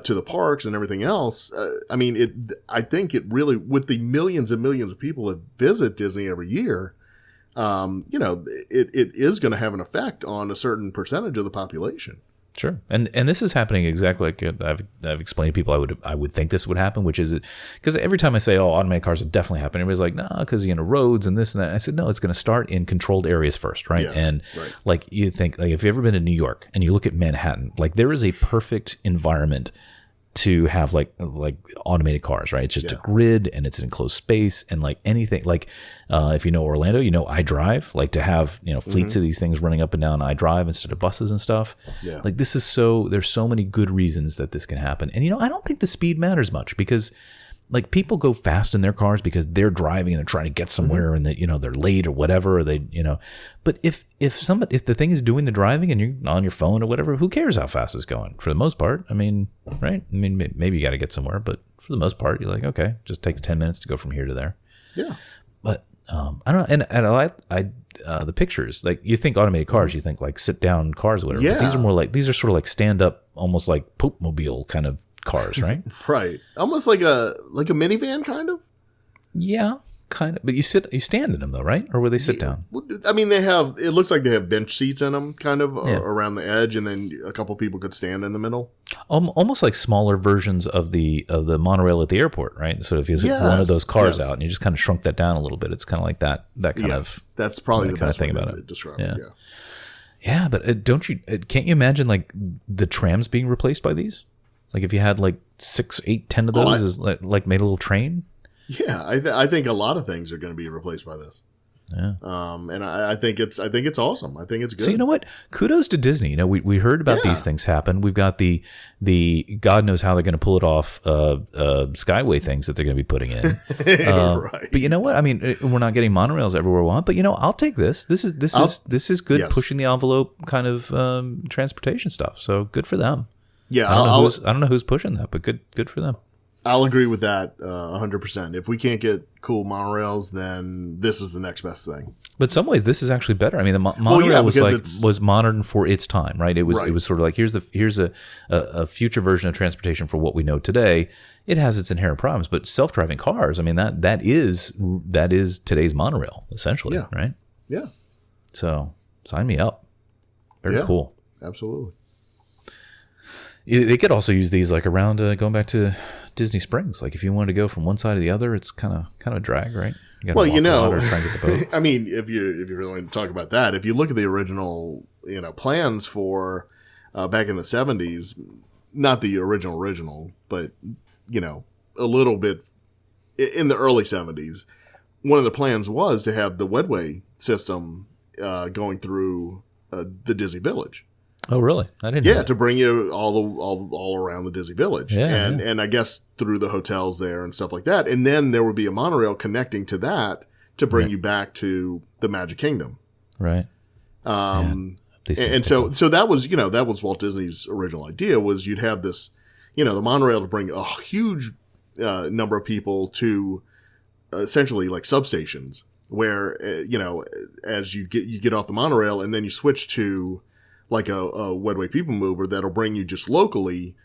to the parks and everything else, I think it really, with the millions and millions of people that visit Disney every year, it is going to have an effect on a certain percentage of the population. Sure, and this is happening exactly like I've explained to people. I would think this would happen, which is because every time I say, "Oh, automated cars will definitely happen," everybody's like, "No, because roads and this and that." I said, "No, it's going to start in controlled areas first, right?" Like you think, like if you've ever been to New York and you look at Manhattan, like there is a perfect environment to have like automated cars, right? It's just a grid and it's an enclosed space and like anything like if you know Orlando, iDrive, like to have fleets of these things running up and down iDrive instead of buses and stuff. Yeah. Like this is there's so many good reasons that this can happen. And I don't think the speed matters much because like people go fast in their cars because they're driving and they're trying to get somewhere and they're late or whatever, or but if the thing is doing the driving and you're on your phone or whatever, who cares how fast it's going for the most part? I mean, right? I mean, maybe you got to get somewhere, but for the most part, you're like, okay, just takes 10 minutes to go from here to there. Yeah. But I don't know. And I the pictures, like you think automated cars, you think like sit down cars or whatever. Yeah. But these are sort of like stand up, almost like Pope Mobile kind of cars, right? Right. Almost like a minivan kind of? Yeah, kind of. But you stand in them though, right? Or will they sit down? I mean, it looks like they have bench seats in them kind of around the edge, and then a couple people could stand in the middle. Almost like smaller versions of the monorail at the airport, right? So if you took one of those cars out and you just kind of shrunk that down a little bit, it's kind of like that kind of. That's probably the best thing way about to describe it. Yeah. Yeah, but can't you imagine like the trams being replaced by these? Like if you had like 6, 8, 10 of those, is like made a little train. Yeah, I think a lot of things are going to be replaced by this. Yeah. And I think it's awesome. I think it's good. So you know what? Kudos to Disney. We heard about these things happen. We've got the God knows how they're going to pull it off Skyway things that they're going to be putting in. Right. But you know what? I mean, we're not getting monorails everywhere we want. But I'll take this. This is good pushing the envelope kind of transportation stuff. So good for them. Yeah, I don't know who's pushing that, but good for them. I'll agree with that 100%. If we can't get cool monorails, then this is the next best thing. But in some ways, this is actually better. I mean, the monorail was modern for its time, right? It was sort of like here's a future version of transportation for what we know today. It has its inherent problems, but self-driving cars, I mean that is today's monorail essentially, right? Yeah. So sign me up. Very cool. Absolutely. They could also use these like around going back to Disney Springs. Like if you wanted to go from one side to the other, it's kind of a drag, right? You well, try and get the boat. I mean, if you're really going to talk about that, if you look at the original, plans for back in the 70s, not the original, but a little bit in the early 70s, one of the plans was to have the Wedway system going through the Disney Village. Oh, really? I didn't know that. To bring you all around the Disney Village. And I guess through the hotels there and stuff like that. And then there would be a monorail connecting to that to bring you back to the Magic Kingdom. Right. And so that was Walt Disney's original idea, was you'd have this, the monorail to bring a huge number of people to essentially like substations where, as you get off the monorail and then you switch to like a Wedway People Mover that'll bring you just locally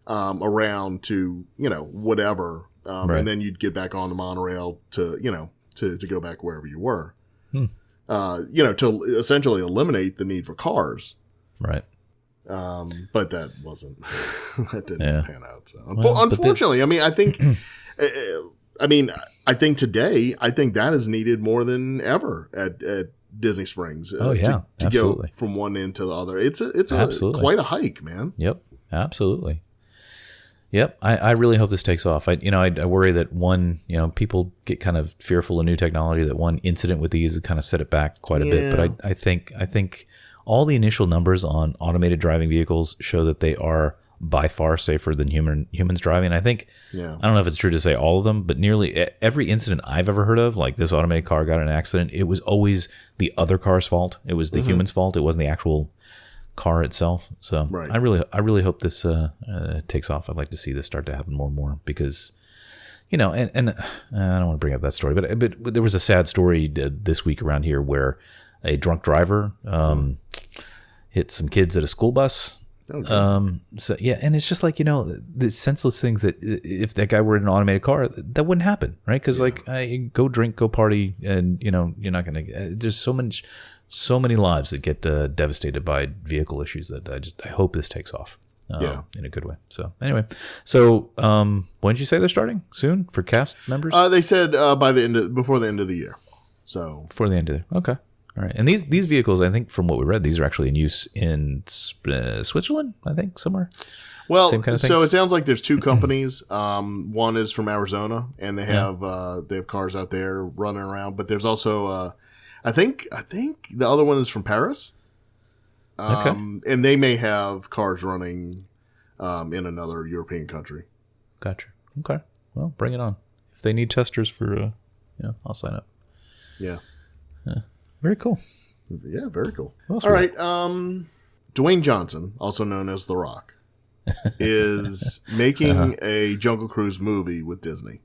around to, whatever. And then you'd get back on the monorail to go back wherever you were. To essentially eliminate the need for cars. Right. But that wasn't, that didn't pan out. So unfortunately, I mean, I think, I mean, I think today, that is needed more than ever at Disney Springs. To absolutely. go from one end to the other. It's Absolutely. quite a hike, man. Yep, absolutely. Yep, I really hope this takes off. I worry that one, people get kind of fearful of new technology. That one incident with these kind of set it back quite a bit. But I think all the initial numbers on automated driving vehicles show that they are by far safer than humans driving. I think, I don't know if it's true to say all of them, but nearly every incident I've ever heard of, like this automated car got in an accident, it was always the other car's fault. It was the human's fault. It wasn't the actual car itself. So I really hope this takes off. I'd like to see this start to happen more and more because, and I don't want to bring up that story, but there was a sad story this week around here where a drunk driver hit some kids at a school bus. Okay. So yeah, and it's just like, the senseless things that if that guy were in an automated car, that wouldn't happen, right? Because go drink, go party, and you're not gonna. There's so many lives that get devastated by vehicle issues that I hope this takes off. In a good way. So anyway, when did you say they're starting soon for cast members? They said before the end of the year. So before the end of the okay. All right, and these vehicles, I think, from what we read, these are actually in use in Switzerland. I think somewhere. Well, same kind of thing. So it sounds like there's two companies. One is from Arizona, and they have cars out there running around. But there's also, I think the other one is from Paris. And they may have cars running in another European country. Gotcha. Okay. Well, bring it on. If they need testers for, I'll sign up. Yeah. Very cool. Yeah, very cool. All right. Dwayne Johnson, also known as The Rock, is making a Jungle Cruise movie with Disney.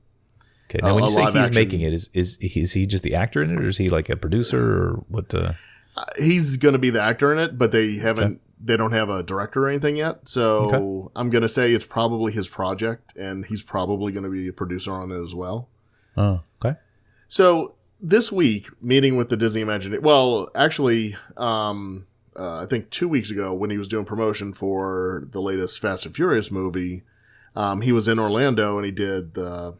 Okay. Now, when you say he's making it, is he just the actor in it, or is he like a producer, or what? He's going to be the actor in it, but they haven't. They don't have a director or anything yet. So I'm going to say it's probably his project, and he's probably going to be a producer on it as well. Oh, okay. So this week, meeting with the Disney Imagineers. Well, actually, I think 2 weeks ago when he was doing promotion for the latest Fast and Furious movie, he was in Orlando and he did the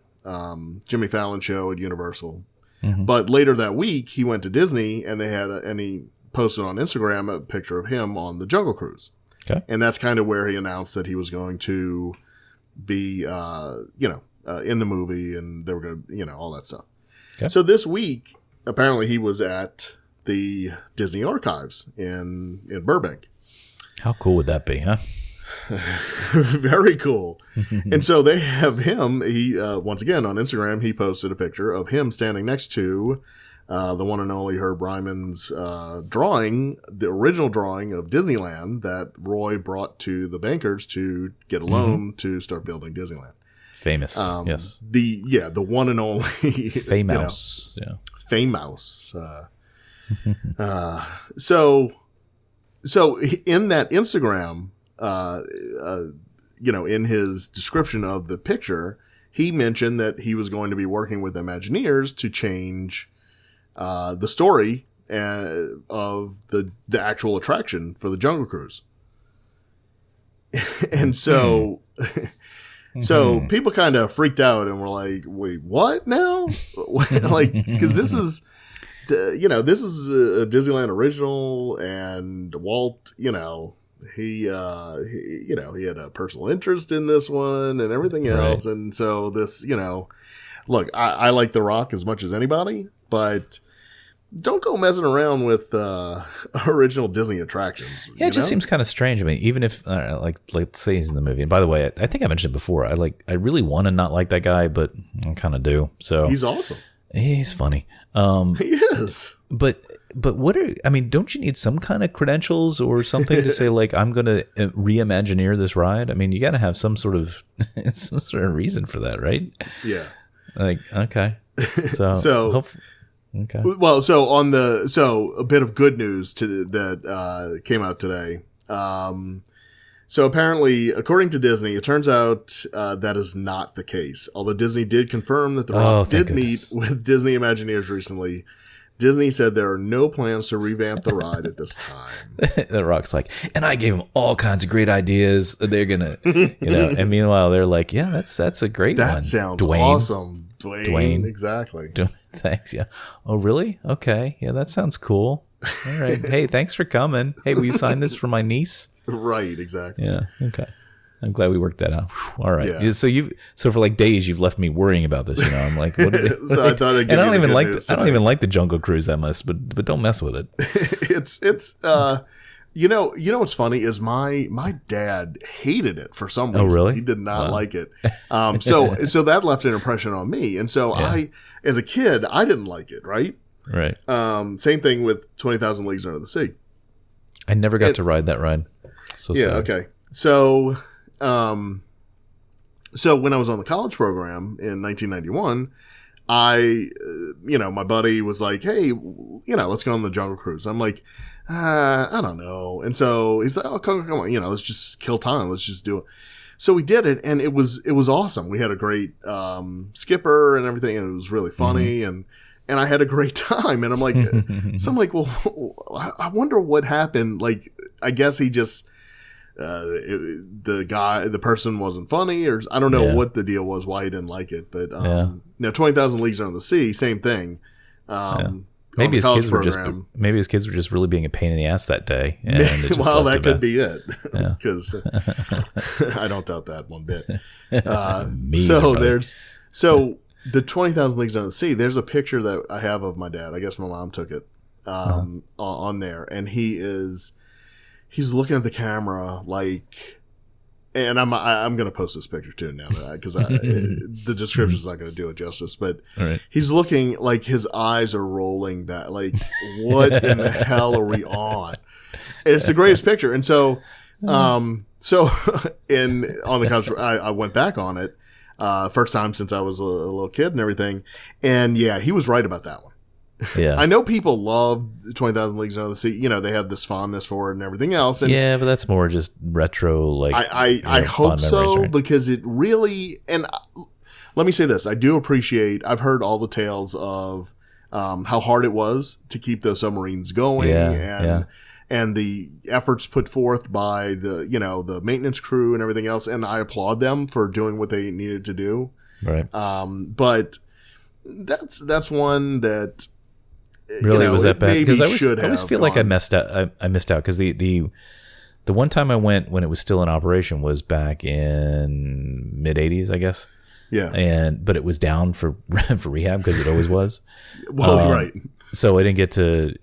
Jimmy Fallon show at Universal. Mm-hmm. But later that week, he went to Disney and he posted on Instagram a picture of him on the Jungle Cruise. Okay. And that's kind of where he announced that he was going to be, in the movie, and they were going to, all that stuff. Okay. So this week, apparently he was at the Disney Archives in Burbank. How cool would that be, huh? Very cool. And so they have him. He once again on Instagram, he posted a picture of him standing next to the one and only Herb Ryman's drawing, the original drawing of Disneyland that Roy brought to the bankers to get a loan to start building Disneyland. Famous, yes. The one and only Famous, Famous. So in that Instagram, in his description of the picture, he mentioned that he was going to be working with Imagineers to change the story of the actual attraction for the Jungle Cruise. And so... So people kind of freaked out and were like, "Wait, what now?" Like, because this is a Disneyland original, and Walt, he had a personal interest in this one and everything else, and so this, look, I like The Rock as much as anybody, but don't go messing around with original Disney attractions. Yeah, it just seems kind of strange. I mean, even if, let's say he's in the movie. And by the way, I think I mentioned it before. I really want to not like that guy, but I kind of do. So he's awesome. He's funny. He is. But don't you need some kind of credentials or something to say, like, I'm going to reimagineer this ride? I mean, you got to have some sort of reason for that, right? Yeah. Like, okay. So okay. Well, so a bit of good news that came out today. So apparently, according to Disney, it turns out that is not the case. Although Disney did confirm that The Rock did meet with Disney Imagineers recently, Disney said there are no plans to revamp the ride at this time. The Rock's like, and I gave them all kinds of great ideas. They're gonna, and meanwhile they're like, yeah, that's a great one. That sounds awesome, Dwayne. Exactly. Thanks. Yeah. Oh, really? Okay. Yeah, that sounds cool. All right. Hey, thanks for coming. Hey, will you sign this for my niece? Right. Exactly. Yeah. Okay. I'm glad we worked that out. All right. Yeah. So for like days you've left me worrying about this. I'm like, what? So I thought I'd give and I don't you even the like. good news I don't tonight. even like the Jungle Cruise that much, but don't mess with it. It's what's funny is my dad hated it for some reason. Oh, really? He did not like it. So that left an impression on me, and so I, as a kid, I didn't like it. Right. Right. Same thing with 20,000 Leagues Under the Sea. I never got to ride that ride. So yeah. sad. Okay. So when I was on the college program in 1991, my buddy was like, hey, let's go on the Jungle Cruise. I'm like, I don't know. And so he's like, oh, come on, let's just kill time. Let's just do it. So we did it, and it was awesome. We had a great skipper and everything, and it was really funny, and I had a great time. And I'm like, so I'm like, well, I wonder what happened. Like, I guess he just, the person wasn't funny, or I don't know what the deal was, why he didn't like it. But now 20,000 Leagues Under the Sea, same thing. Maybe his kids were just really being a pain in the ass that day. And it just well, left that a could be it, because I don't doubt that one bit. So the 20,000 Leagues Under the Sea, there's a picture that I have of my dad. I guess my mom took it on there, and he's looking at the camera like, and I'm going to post this picture too now because the description's not going to do it justice. But he's looking like his eyes are rolling back. Like, what in the hell are we on? And it's the greatest picture. And so, on the couch, I went back on it. First time since I was a little kid and everything. And yeah, he was right about that one. Yeah. I know people love 20,000 Leagues Under the Sea. They have this fondness for it and everything else. And yeah, but that's more just retro, like. I hope so, memories, right? because it really. And let me say this: I do appreciate. I've heard all the tales of how hard it was to keep those submarines going, and the efforts put forth by the maintenance crew and everything else. And I applaud them for doing what they needed to do. Right. But that's one that. Really, was that bad? Because I always feel like I gone. missed out. I missed out because the one time I went when it was still in operation was back in mid '80s, I guess. Yeah. But it was down for rehab because it always was. Well, right. So I didn't get to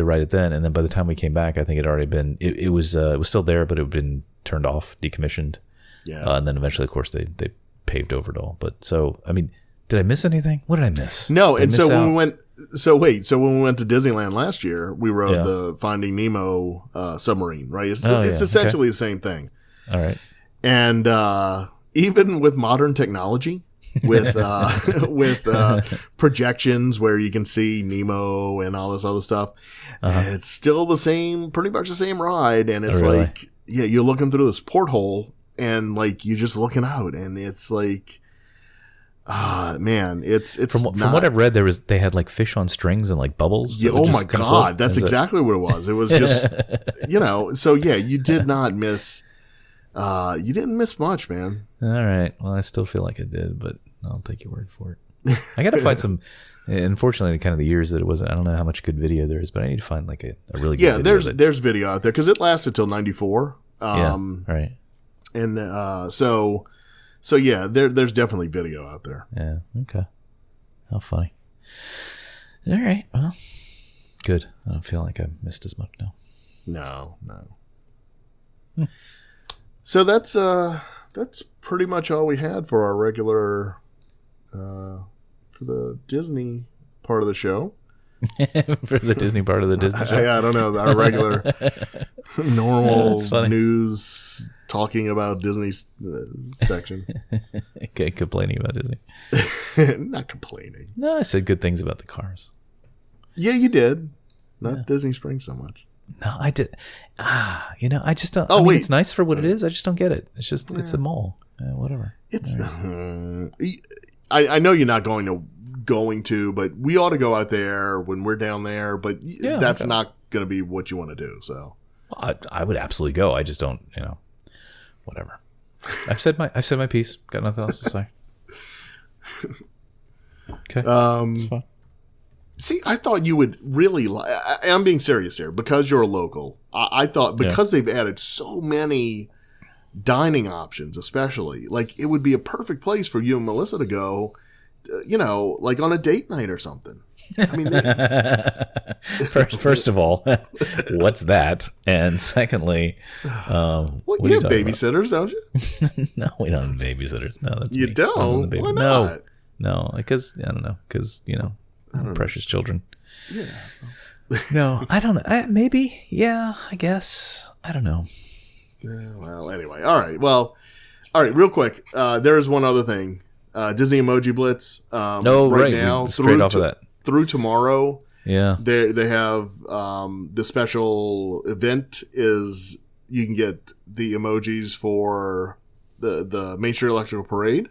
ride it then, and then by the time we came back, I think it had already been. It was still there, but it had been turned off, decommissioned. Yeah. And then eventually, of course, they paved over it all. But so I mean. Did I miss anything? What did I miss? No, and so when we went, so when we went to Disneyland last year, we rode the Finding Nemo submarine, right? It's essentially the same thing. All right. And even with modern technology, with projections where you can see Nemo and all this other stuff, it's still pretty much the same ride. And it's like, you're looking through this porthole, and like you're just looking out, and it's like. Man, it's from what I've read, they had like fish on strings and like bubbles. Yeah, oh my God, that's exactly what it was. It was just, so yeah, you did not miss, you didn't miss much, man. All right, well, I still feel like I did, but I'll take your word for it. I got to find some. Unfortunately, kind of the years that it wasn't. I don't know how much good video there is, but I need to find like a really good video. There's video out there because it lasted till '94. Right. And So yeah, there's definitely video out there. Yeah. Okay. How funny. All right. Well, good. I don't feel like I missed as much now. No. So that's pretty much all we had for our regular for the Disney part of the show. For the Disney part of the Disney show. I don't know, our regular normal news talking about Disney section. Okay, complaining about Disney. Not complaining. No, I said good things about the cars. Yeah, you did. Not Disney Springs so much. No, I did. I just don't. Wait. It's nice for what it is. I just don't get it. It's just it's a mall. Whatever. It's. I know you're not going to going to, but we ought to go out there when we're down there. But that's not going to be what you want to do. So I would absolutely go. I just don't, whatever. I've said my piece. Got nothing else to say. Okay. It's fine. See, I thought you would really I'm being serious here because you're a local. I thought because they've added so many dining options, especially, like it would be a perfect place for you and Melissa to go, like on a date night or something. I mean, first of all, what's that? And secondly, well, you have babysitters, don't you? No, we don't have babysitters. No, that's you me. don't. Why not? No, because I don't know. Because precious children. Yeah. No, I don't know. Maybe, yeah, I guess. I don't know. Well, anyway, all right. Well, all right. Real quick, there is one other thing. Disney Emoji Blitz. Right now, straight off of that through tomorrow. Yeah, they have the special event is you can get the emojis for the Main Street Electrical Parade.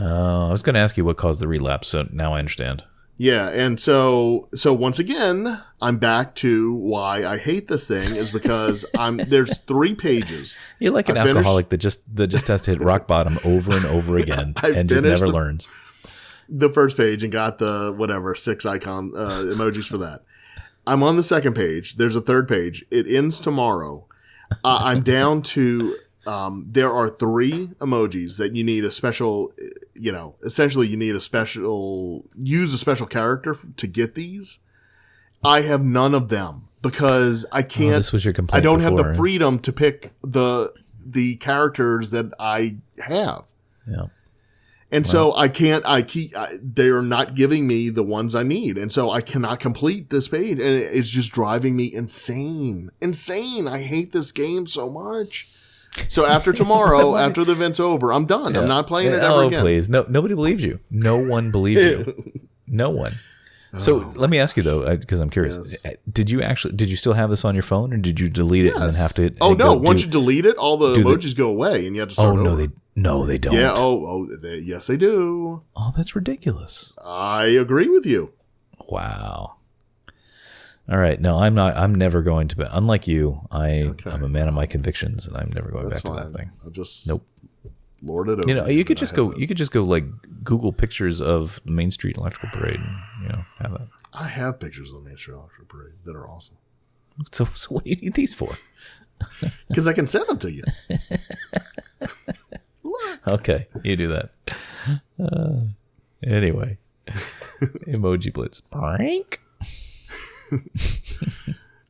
I was going to ask you what caused the relapse, so now I understand. Yeah, and so once again, I'm back to why I hate this thing is because there's 3 pages. You're like an alcoholic that just has to hit rock bottom over and over again and just never learns. The first page and got the 6 icon emojis for that. I'm on the second page. There's a third page. It ends tomorrow. I'm down to there are 3 emojis that you need a special, essentially you need use a special character to get these. I have none of them because I can't. This was your complaint. I don't have the freedom to pick the characters that I have. Yeah. And so I can't, they are not giving me the ones I need. And so I cannot complete this page. And it's just driving me insane. I hate this game so much. So after tomorrow, after the event's over, I'm done. Yeah. I'm not playing it ever again. Oh, please. No, nobody believes you. No one believes you. No one. So let me ask you though, because I'm curious. Yes. Did you still have this on your phone, or did you delete it and then have to? Oh no! Once you delete it, all the emojis go away, and you have to start over. No, they don't. Yeah. Yes, they do. Oh, that's ridiculous. I agree with you. Wow. All right. No, I'm not. I'm never going to. Unlike you, I'm a man of my convictions, and I'm never going back to that thing. I'll just nope. Lord it over. You could just go. You could just go like Google pictures of the Main Street Electrical Parade, and have that. I have pictures of the Main Street Electrical Parade that are awesome. So what do you need these for? Because I can send them to you. Look. Okay, you do that. Anyway, Emoji Blitz. Prank.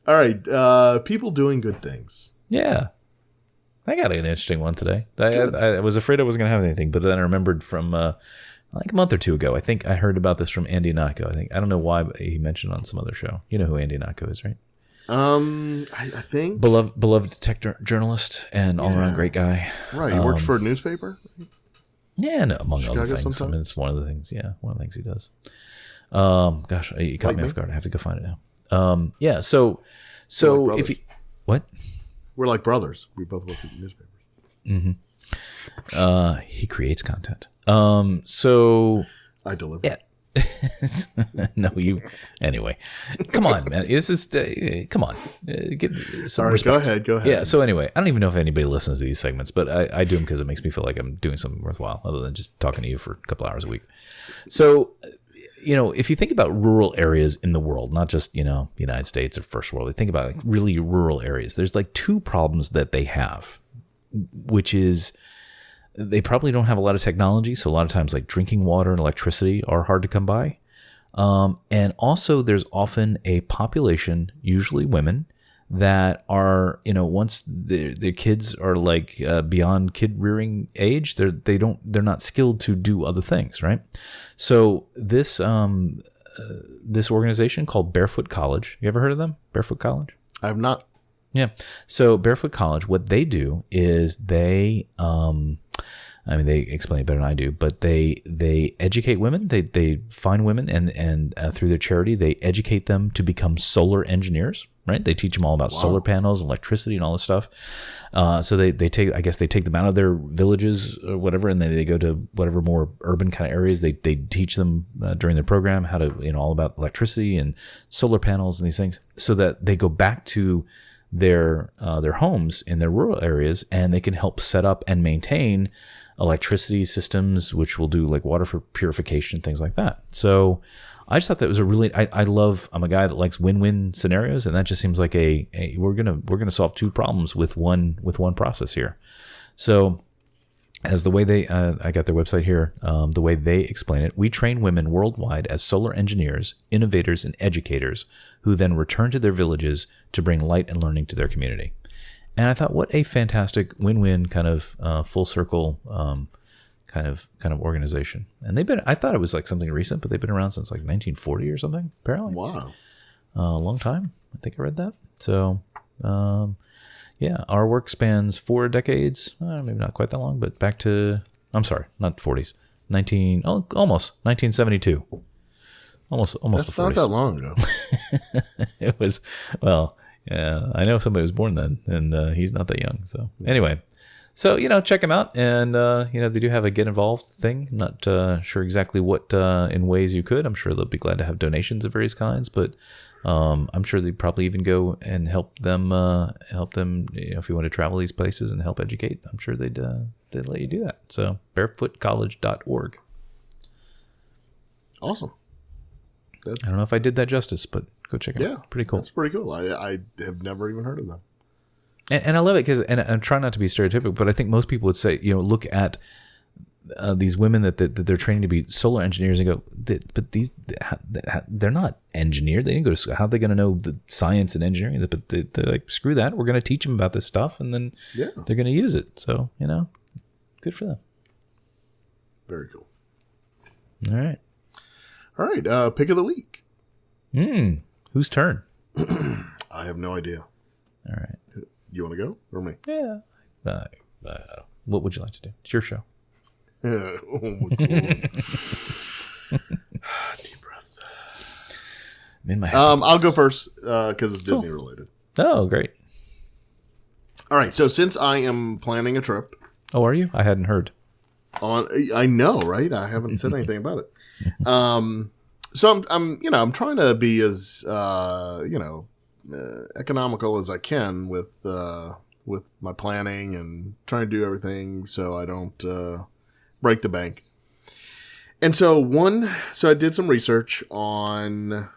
All right, people doing good things. Yeah. I got an interesting one today. I was afraid I wasn't going to have anything, but then I remembered from like a month or 2 ago. I think I heard about this from Andy Notko. I don't know why, but he mentioned it on some other show. You know who Andy Notko is, right? I think beloved detective journalist and all around great guy. Right, he works for a newspaper. Yeah, no, among other things. Sometimes? I mean, it's one of the things. Yeah, one of the things he does. Gosh, you caught me off guard. I have to go find it now. Yeah. So like if you what? We're like brothers. We both work at newspapers. Mm-hmm. He creates content. So I deliver. Yeah. No, you. Anyway, come on, man. This is come on. Get some respect. Go ahead. Yeah. So anyway, I don't even know if anybody listens to these segments, but I do them because it makes me feel like I'm doing something worthwhile, other than just talking to you for a couple hours a week. So, if you think about rural areas in the world, not just the United States or first world, you think about like really rural areas. There's like 2 problems that they have, which is they probably don't have a lot of technology. So a lot of times like drinking water and electricity are hard to come by. And also there's often a population, usually women, that are, once their kids are like beyond kid rearing age, they're not skilled to do other things. Right. So this organization called Barefoot College, you ever heard of them? Barefoot College? I have not. Yeah. So Barefoot College, what they do is they I mean, they explain it better than I do, but they educate women. They find women and through their charity, they educate them to become solar engineers, right? They teach them all about solar panels, electricity, and all this stuff. So they take, I guess they take them out of their villages or whatever, and then they go to whatever more urban kind of areas. They teach them during their program how to, all about electricity and solar panels and these things, so that they go back to their homes in their rural areas, and they can help set up and maintain electricity systems, which will do like water for purification, things like that. So I just thought that was a really, I'm a guy that likes win-win scenarios, and that just seems like we're gonna solve two problems with one process here. So as the way they, I got their website here, the way they explain it, we train women worldwide as solar engineers, innovators, and educators who then return to their villages to bring light and learning to their community. And I thought, what a fantastic win-win kind of full circle kind of organization. And I thought it was like something recent, but they've been around since like 1940 or something, apparently. Wow. A long time. I think I read that. So, yeah, our work spans 4 decades, maybe not quite that long, but back to, I'm sorry, not 40s, almost 1972. Almost That's the 40s. Not that long ago. It was, well, yeah, I know somebody was born then, and he's not that young. So anyway, check them out, and they do have a get involved thing. I'm not sure exactly what in ways you could. I'm sure they'll be glad to have donations of various kinds, but I'm sure they'd probably even go and help them. If you want to travel these places and help educate, I'm sure they'd let you do that. So barefootcollege.org. Awesome. I don't know if I did that justice, but go check it out. Yeah, pretty cool. That's pretty cool. I have never even heard of them. And I love it because, and I'm trying not to be stereotypical, but I think most people would say, look at these women that they're training to be solar engineers and go, but they're not engineered. They didn't go to school. How are they going to know the science and engineering? But they're like, screw that. We're going to teach them about this stuff, and then they're going to use it. So, good for them. Very cool. All right. All right. Pick of the week. Whose turn? I have no idea. All right. You want to go or me? Yeah. What would you like to do? It's your show. Oh my God. Deep breath. In my I'll go first because it's Disney related. Oh, great. All right. So since I am planning a trip. Oh, are you? I hadn't heard. I know, right? I haven't said anything about it. So I'm trying to be as economical as I can with my planning and trying to do everything so I don't break the bank. And so I did some research on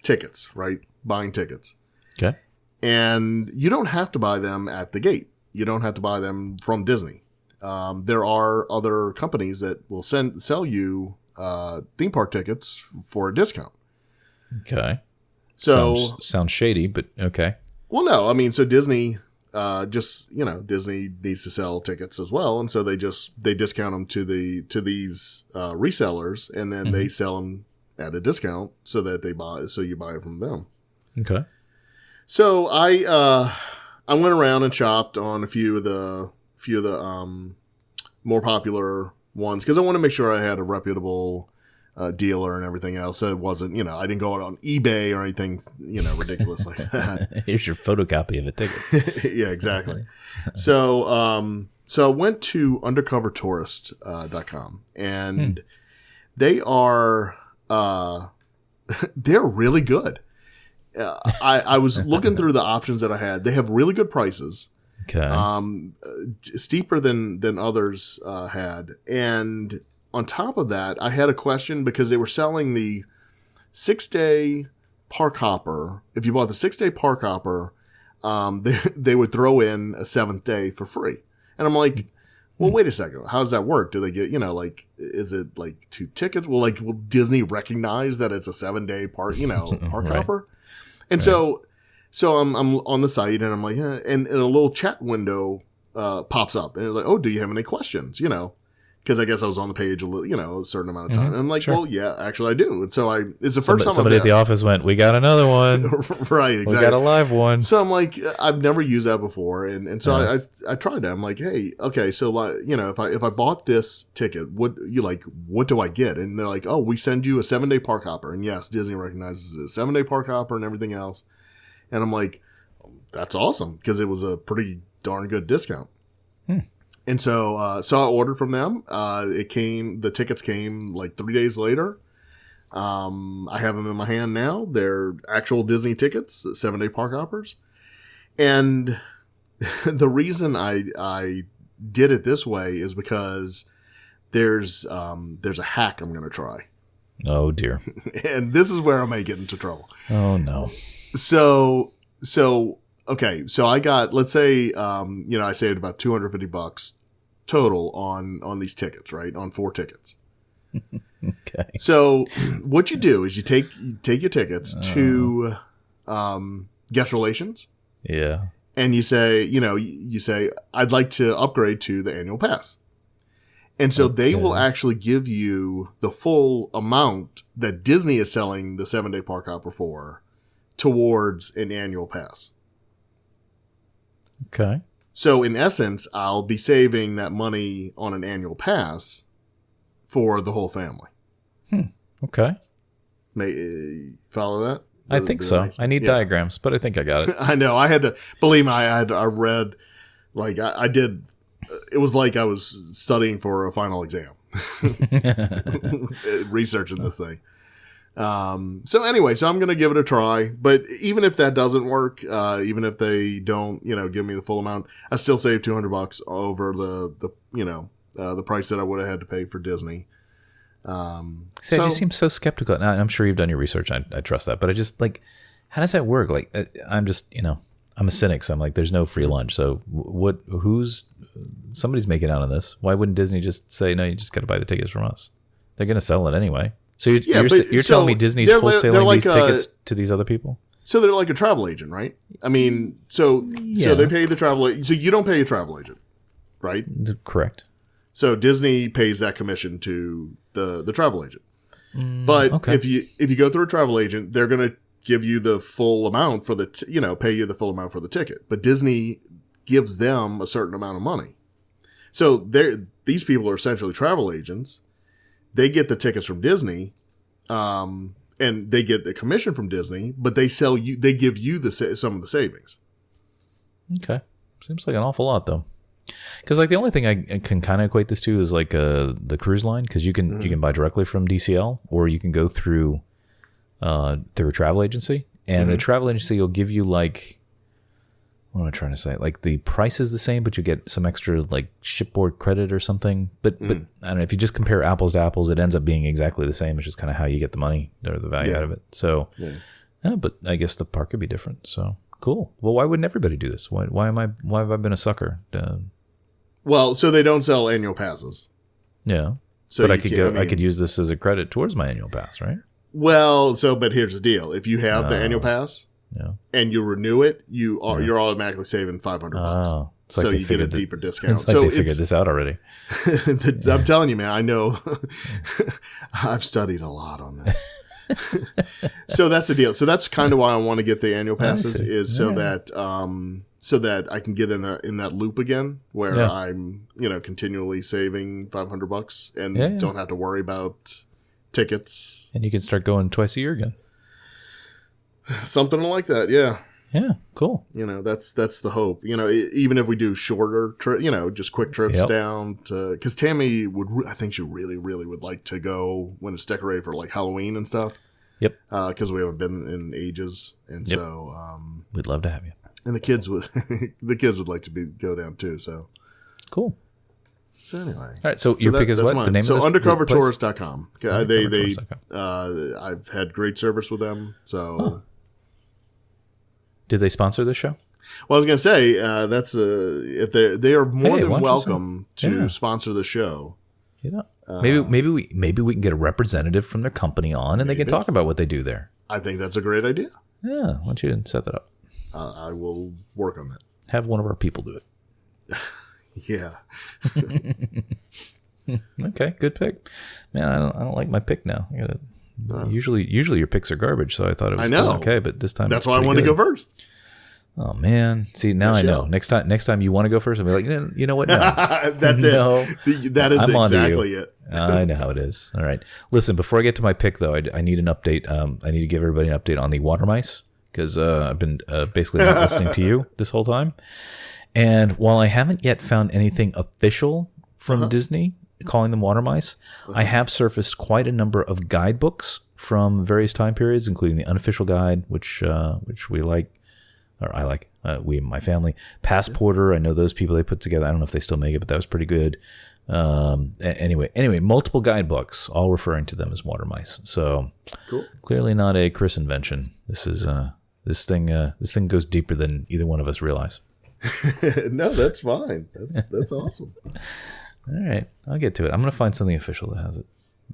tickets, right? Buying tickets. Okay. And you don't have to buy them at the gate. You don't have to buy them from Disney. There are other companies that will sell you theme park tickets for a discount. Okay. So sounds shady, but okay. Well, no, I mean, so Disney Disney needs to sell tickets as well, and so they discount them to these resellers, and then they sell them at a discount so that you buy it from them. Okay. So I went around and shopped on a few of the more popular ones because I want to make sure I had a reputable dealer and everything else. So it wasn't, I didn't go out on eBay or anything, ridiculous like that. Here's your photocopy of a ticket. Yeah, exactly. So I went to undercovertourist.com and they are, they're really good. I was looking through the options that I had. They have really good prices. Okay. Steeper than others had. And on top of that, I had a question because they were selling the 6-day park hopper. If you bought the 6-day park hopper, they would throw in a 7th day for free. And I'm like, well, wait a second. How does that work? Do they get, is it like 2 tickets? Will Disney recognize that it's a 7-day park, park Right. hopper? And so I'm on the site and I'm like, and a little chat window pops up and it's like, oh, do you have any questions? because I guess I was on the page a certain amount of time. And I'm like, well, yeah, actually I do. And so it's the first time somebody at the office went, we got another one. Right, exactly. We got a live one. So I'm like, I've never used that before. And so I tried that. I'm like, hey, okay, so if I bought this ticket, what do I get? And they're like, oh, we send you a 7-day park hopper. And yes, Disney recognizes it, a 7-day park hopper and everything else. And I'm like, that's awesome, because it was a pretty darn good discount. And so I ordered from them. The tickets came like 3 days later. I have them in my hand now. They're actual Disney tickets, 7-day park hoppers. And the reason I did it this way is because there's a hack I'm going to try. Oh dear. And this is where I may get into trouble. Oh no. So okay, so I got, let's say, I saved about $250 total on these tickets, right? On 4 tickets. Okay. So what you do is you take your tickets to guest relations. Yeah. And you say, I'd like to upgrade to the annual pass. And so they will actually give you the full amount that Disney is selling the 7-day park hopper for towards an annual pass. Okay. So in essence, I'll be saving that money on an annual pass for the whole family. Okay. Follow that? I think so. I need diagrams, but I think I got it. I know. I had to, believe me, I read, like I did, it was like I was studying for a final exam. Researching this thing. So anyway, I'm going to give it a try, but even if that doesn't work, even if they don't, give me the full amount, I still save $200 over the price that I would have had to pay for Disney. See, you seem so skeptical. Now, I'm sure you've done your research. I trust that, but I just like, how does that work? Like, I'm just, I'm a cynic. So I'm like, there's no free lunch. So somebody's making out on this. Why wouldn't Disney just say, no, you just got to buy the tickets from us? They're going to sell it anyway. So you're telling me Disney's wholesaling these tickets to these other people? So they're like a travel agent, right? I mean, so they pay the travel agent. So you don't pay a travel agent, right? Correct. So Disney pays that commission to the travel agent. But if you go through a travel agent, they're going to give you the full amount for pay you the full amount for the ticket. But Disney gives them a certain amount of money. So these people are essentially travel agents. They get the tickets from Disney, and they get the commission from Disney, but they give you some of the savings. Okay. Seems like an awful lot, though. Because like the only thing I can kind of equate this to is like the cruise line, because you can buy directly from DCL, or you can go through a travel agency, and the travel agency will give you like, what am I trying to say? Like the price is the same, but you get some extra like shipboard credit or something. But I don't know, if you just compare apples to apples, it ends up being exactly the same. It's just kind of how you get the money or the value out of it. So, but I guess the park could be different. So cool. Well, why wouldn't everybody do this? Why have I been a sucker? Well, so they don't sell annual passes. Yeah. So but I could use this as a credit towards my annual pass, right? Well, but here's the deal. If you have the annual pass and you renew it, you're automatically saving $500. Oh, so you get a deeper discount. It's like they figured this out already. I'm telling you, man, I know. I've studied a lot on this. So that's the deal. So that's kind of why I want to get the annual passes, is so that I can get in that loop again where I'm continually saving $500 and don't have to worry about tickets. And you can start going twice a year again. Something like that, yeah. Yeah, cool. That's the hope. Even if we do shorter just quick trips down to, because Tammy I think she really, really would like to go when it's decorated for like Halloween and stuff. Yep. Because we haven't been in ages, and so we'd love to have you. And the kids would like to go down too. So cool. So anyway, all right. So your pick is what? The name so of this undercovertourist.com. I've had great service with them. So. Did they sponsor this show? Well, I was going to say that's if they are more than welcome to sponsor the show. Maybe we can get a representative from their company on, and they can talk about what they do there. I think that's a great idea. Yeah, why don't you set that up? I will work on that. Have one of our people do it. Yeah. Okay, good pick. Man, I don't like my pick now. I gotta, usually your picks are garbage, so I thought it was know. Okay, but this time that's why I wanted to go first. Oh man! See, now I know. Next time you want to go first, I'll be like, you know what? No, that's no, it. That is exactly it. I know how it is. All right. Listen, before I get to my pick, though, I need an update. I need to give everybody an update on the water mice because I've been basically not listening to you this whole time. And while I haven't yet found anything official from Disney calling them water mice, I have surfaced quite a number of guidebooks from various time periods, including the unofficial guide, which we like. Or I like, we, my family. Passporter, I know those people they put together. I don't know if they still make it, but that was pretty good. Anyway, multiple guidebooks, all referring to them as water mice. So cool. Clearly not a Chris invention. This is this thing goes deeper than either one of us realize. No, that's fine. That's awesome. All right, I'll get to it. I'm gonna find something official that has it.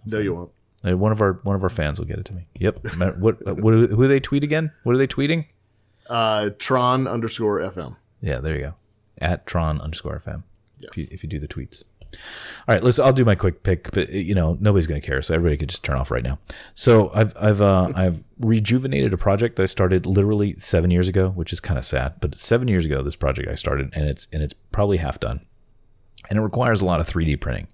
No, you won't. One of our fans will get it to me. Yep. Who do they tweet again? What are they tweeting? Tron_FM. Yeah, there you go. At Tron_FM. Yes. If you do the tweets. All right, listen. I'll do my quick pick, but nobody's going to care, so everybody could just turn off right now. So I've rejuvenated a project that I started literally 7 years ago, which is kind of sad. But 7 years ago, this project I started, and it's probably half done, and it requires a lot of 3D printing.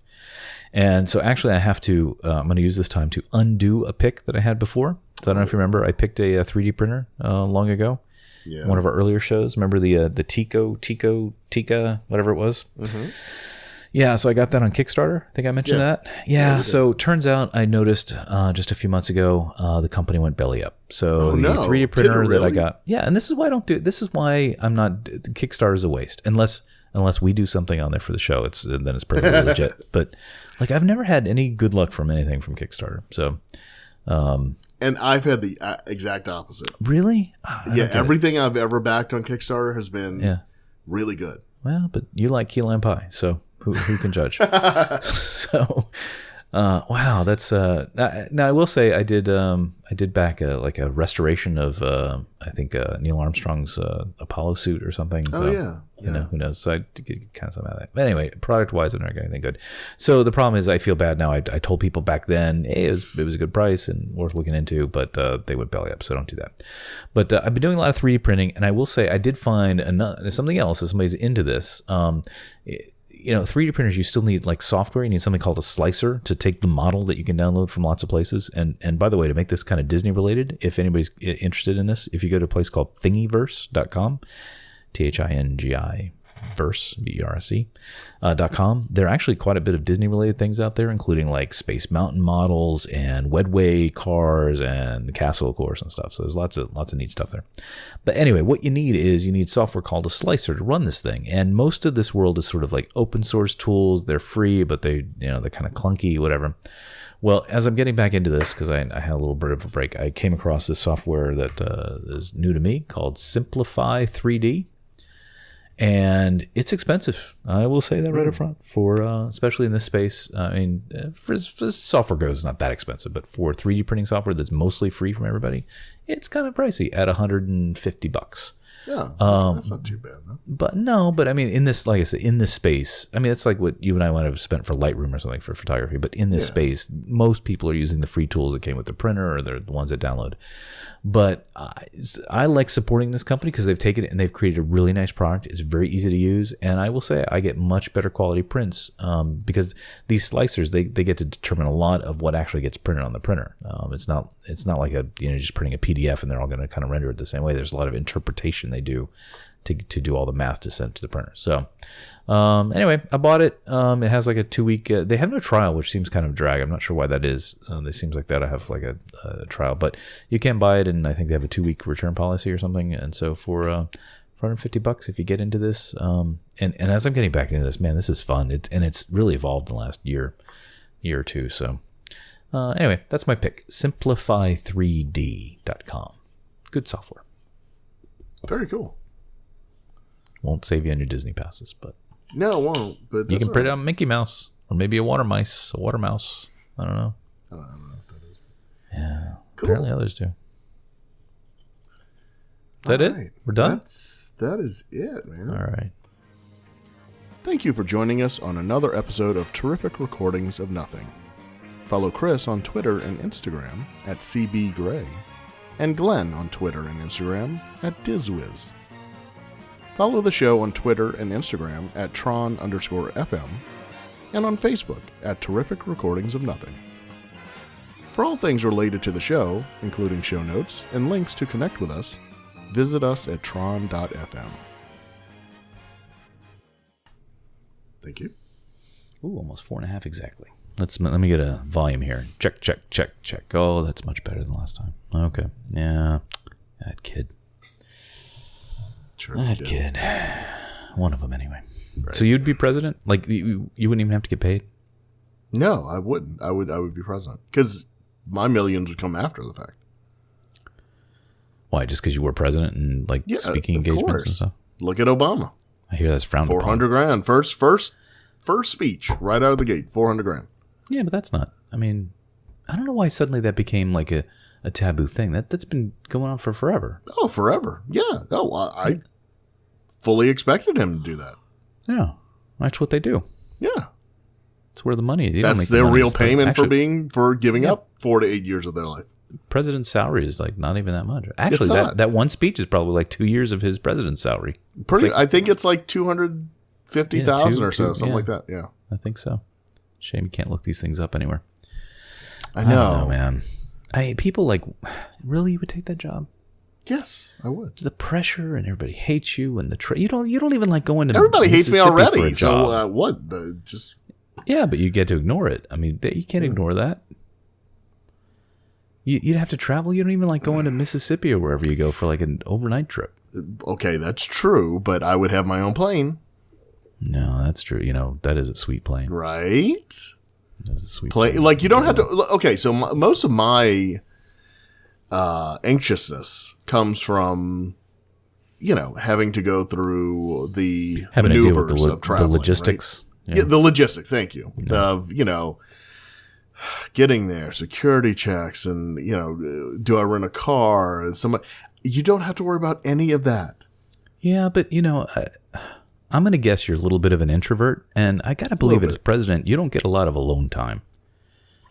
And so actually, I have to. I'm going to use this time to undo a pick that I had before. So I don't know if you remember. I picked a 3D printer long ago. Yeah. One of our earlier shows. Remember the Tika, whatever it was? Mm-hmm. Yeah, so I got that on Kickstarter. I think I mentioned that. Yeah, so turns out I noticed just a few months ago the company went belly up. So the 3D printer that I got. Yeah, and this is why I don't do it. This is why I'm not. Kickstarter is a waste. Unless we do something on there for the show, then it's perfectly legit. But like I've never had any good luck from anything from Kickstarter. So and I've had the exact opposite. Really? Everything I've ever backed on Kickstarter has been really good. Well, but you like key lime pie, so who can judge? So, wow, that's now I will say I did back a restoration of I think Neil Armstrong's Apollo suit or something. So, who knows? So I did get kind of some of that. But anyway, product wise, I never got anything good. So the problem is I feel bad now. I told people back then, hey, it was a good price and worth looking into, but they went belly up, so don't do that. But I've been doing a lot of 3D printing, and I will say I did find something else. If somebody's into this, 3D printers, you still need like software. You need something called a slicer to take the model that you can download from lots of places. And by the way, to make this kind of Disney related, if anybody's interested in this, if you go to a place called thingiverse.com, THINGI verse, VERSE.com, there are actually quite a bit of Disney related things out there, including like Space Mountain models and Wedway cars and the Castle, of course, and stuff. So there's lots of neat stuff there. But anyway, what you need software called a slicer to run this thing. And most of this world is sort of like open source tools. They're free, but they're kind of clunky, whatever. Well, as I'm getting back into this, because I had a little bit of a break, I came across this software that is new to me called Simplify 3D. And it's expensive. I will say that right up front. For especially in this space, I mean, for as software goes, it's not that expensive. But for 3D printing software that's mostly free from everybody, it's kind of pricey at $150. Yeah, that's not too bad, though. But I mean, in this, like I said, in this space, I mean, it's like what you and I might have spent for Lightroom or something for photography. But in this space, most people are using the free tools that came with the printer, or they're the ones that download. But I like supporting this company because they've taken it and they've created a really nice product. It's very easy to use, and I will say I get much better quality prints because these slicers they get to determine a lot of what actually gets printed on the printer. It's not like just printing a PDF and they're all going to kind of render it the same way. There's a lot of interpretation they do to do all the math to send to the printer. So anyway, I bought it. It has like a 2-week. They have no trial, which seems kind of drag. I'm not sure why that is. It seems like that I have like a trial, but you can buy it, and I think they have a 2-week return policy or something. And so for $150, if you get into this, and as I'm getting back into this, man, this is fun. And it's really evolved in the last year or two. So anyway, that's my pick. Simplify3D.com. Good software. Very cool. Won't save you on your Disney passes, but no, it won't. But you can print out Mickey Mouse or maybe a water mouse. I don't know. I don't know what that is. Yeah, cool. Apparently others do. Is that it? We're done. That is it, man. All right. Thank you for joining us on another episode of Terrific Recordings of Nothing. Follow Chris on Twitter and Instagram at CBGray, and Glenn on Twitter and Instagram at DizWiz. Follow the show on Twitter and Instagram at Tron_FM, and on Facebook at Terrific Recordings of Nothing. For all things related to the show, including show notes and links to connect with us, visit us at tron.fm. Thank you. Ooh, almost 4.5 exactly. Let me get a volume here. Check. Oh, that's much better than last time. Okay. Yeah. That kid. Sure. That kid. One of them anyway. Right. So you'd be president? Like you wouldn't even have to get paid? No, I wouldn't. I would be president because my millions would come after the fact. Why? Just because you were president and like speaking engagements and stuff? Look at Obama. I hear that's frowned upon. $400,000 first speech right out of the gate. $400,000. Yeah, but that's not. I mean, I don't know why suddenly that became like a taboo thing. That's been going on for forever. Oh, forever. Yeah. Oh, I fully expected him to do that. Yeah, that's what they do. Yeah. It's where the money is. That's their real payment for giving up 4 to 8 years of their life. President's salary is like not even that much. Actually, that one speech is probably like 2 years of his president's salary. I think it's like $250,000 or so, something like that. Yeah, I think so. Shame you can't look these things up anywhere. I know, don't know, man. People like, really, you would take that job? Yes, I would. The pressure and everybody hates you and you don't even like going to everybody hates me already. For a job. So what? Yeah, but you get to ignore it. I mean, you can't ignore that. You'd have to travel. You don't even like going to Mississippi or wherever you go for like an overnight trip. Okay, that's true, but I would have my own plane. No, that's true. That is a sweet plane. Right? That is a sweet plane. Like, you don't have to... Okay, so most of my anxiousness comes from, having to go through the maneuvers of traveling. The logistics. Right? Yeah, the logistics, thank you. Yeah. Of, getting there, security checks, and, do I rent a car? You don't have to worry about any of that. Yeah, but, I'm going to guess you're a little bit of an introvert, and I got to believe as president, you don't get a lot of alone time.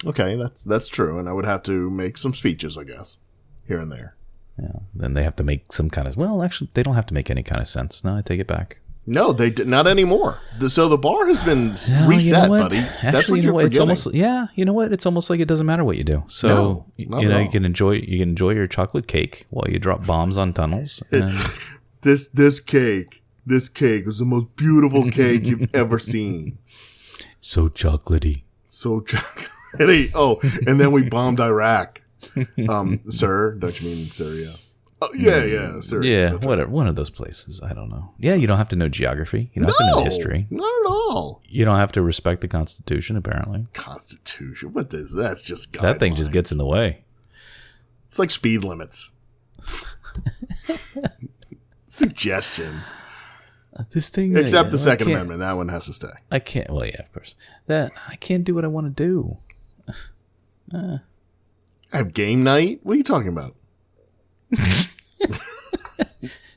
Okay, that's true, and I would have to make some speeches, I guess, here and there. Yeah, then they have to make some kind of... Well, actually, they don't have to make any kind of sense. No, I take it back. No, they not anymore. So the bar has been reset, buddy. Actually, that's what you're forgetting. It's almost, you know what? It's almost like it doesn't matter what you do. So you can enjoy your chocolate cake while you drop bombs on tunnels. And... This cake is the most beautiful cake you've ever seen. So chocolatey. Oh, and then we bombed Iraq. Sir, don't you mean Syria? Oh, yeah, sir. Yeah, whatever. One of those places. I don't know. Yeah, you don't have to know geography. You don't have to know history. Not at all. You don't have to respect the Constitution, apparently. Constitution? What is that's just guidelines. That thing just gets in the way. It's like speed limits. Suggestion. This thing. Except the Second Amendment. That one has to stay. I can't. Well, yeah, of course. I can't do what I want to do. I have game night? What are you talking about?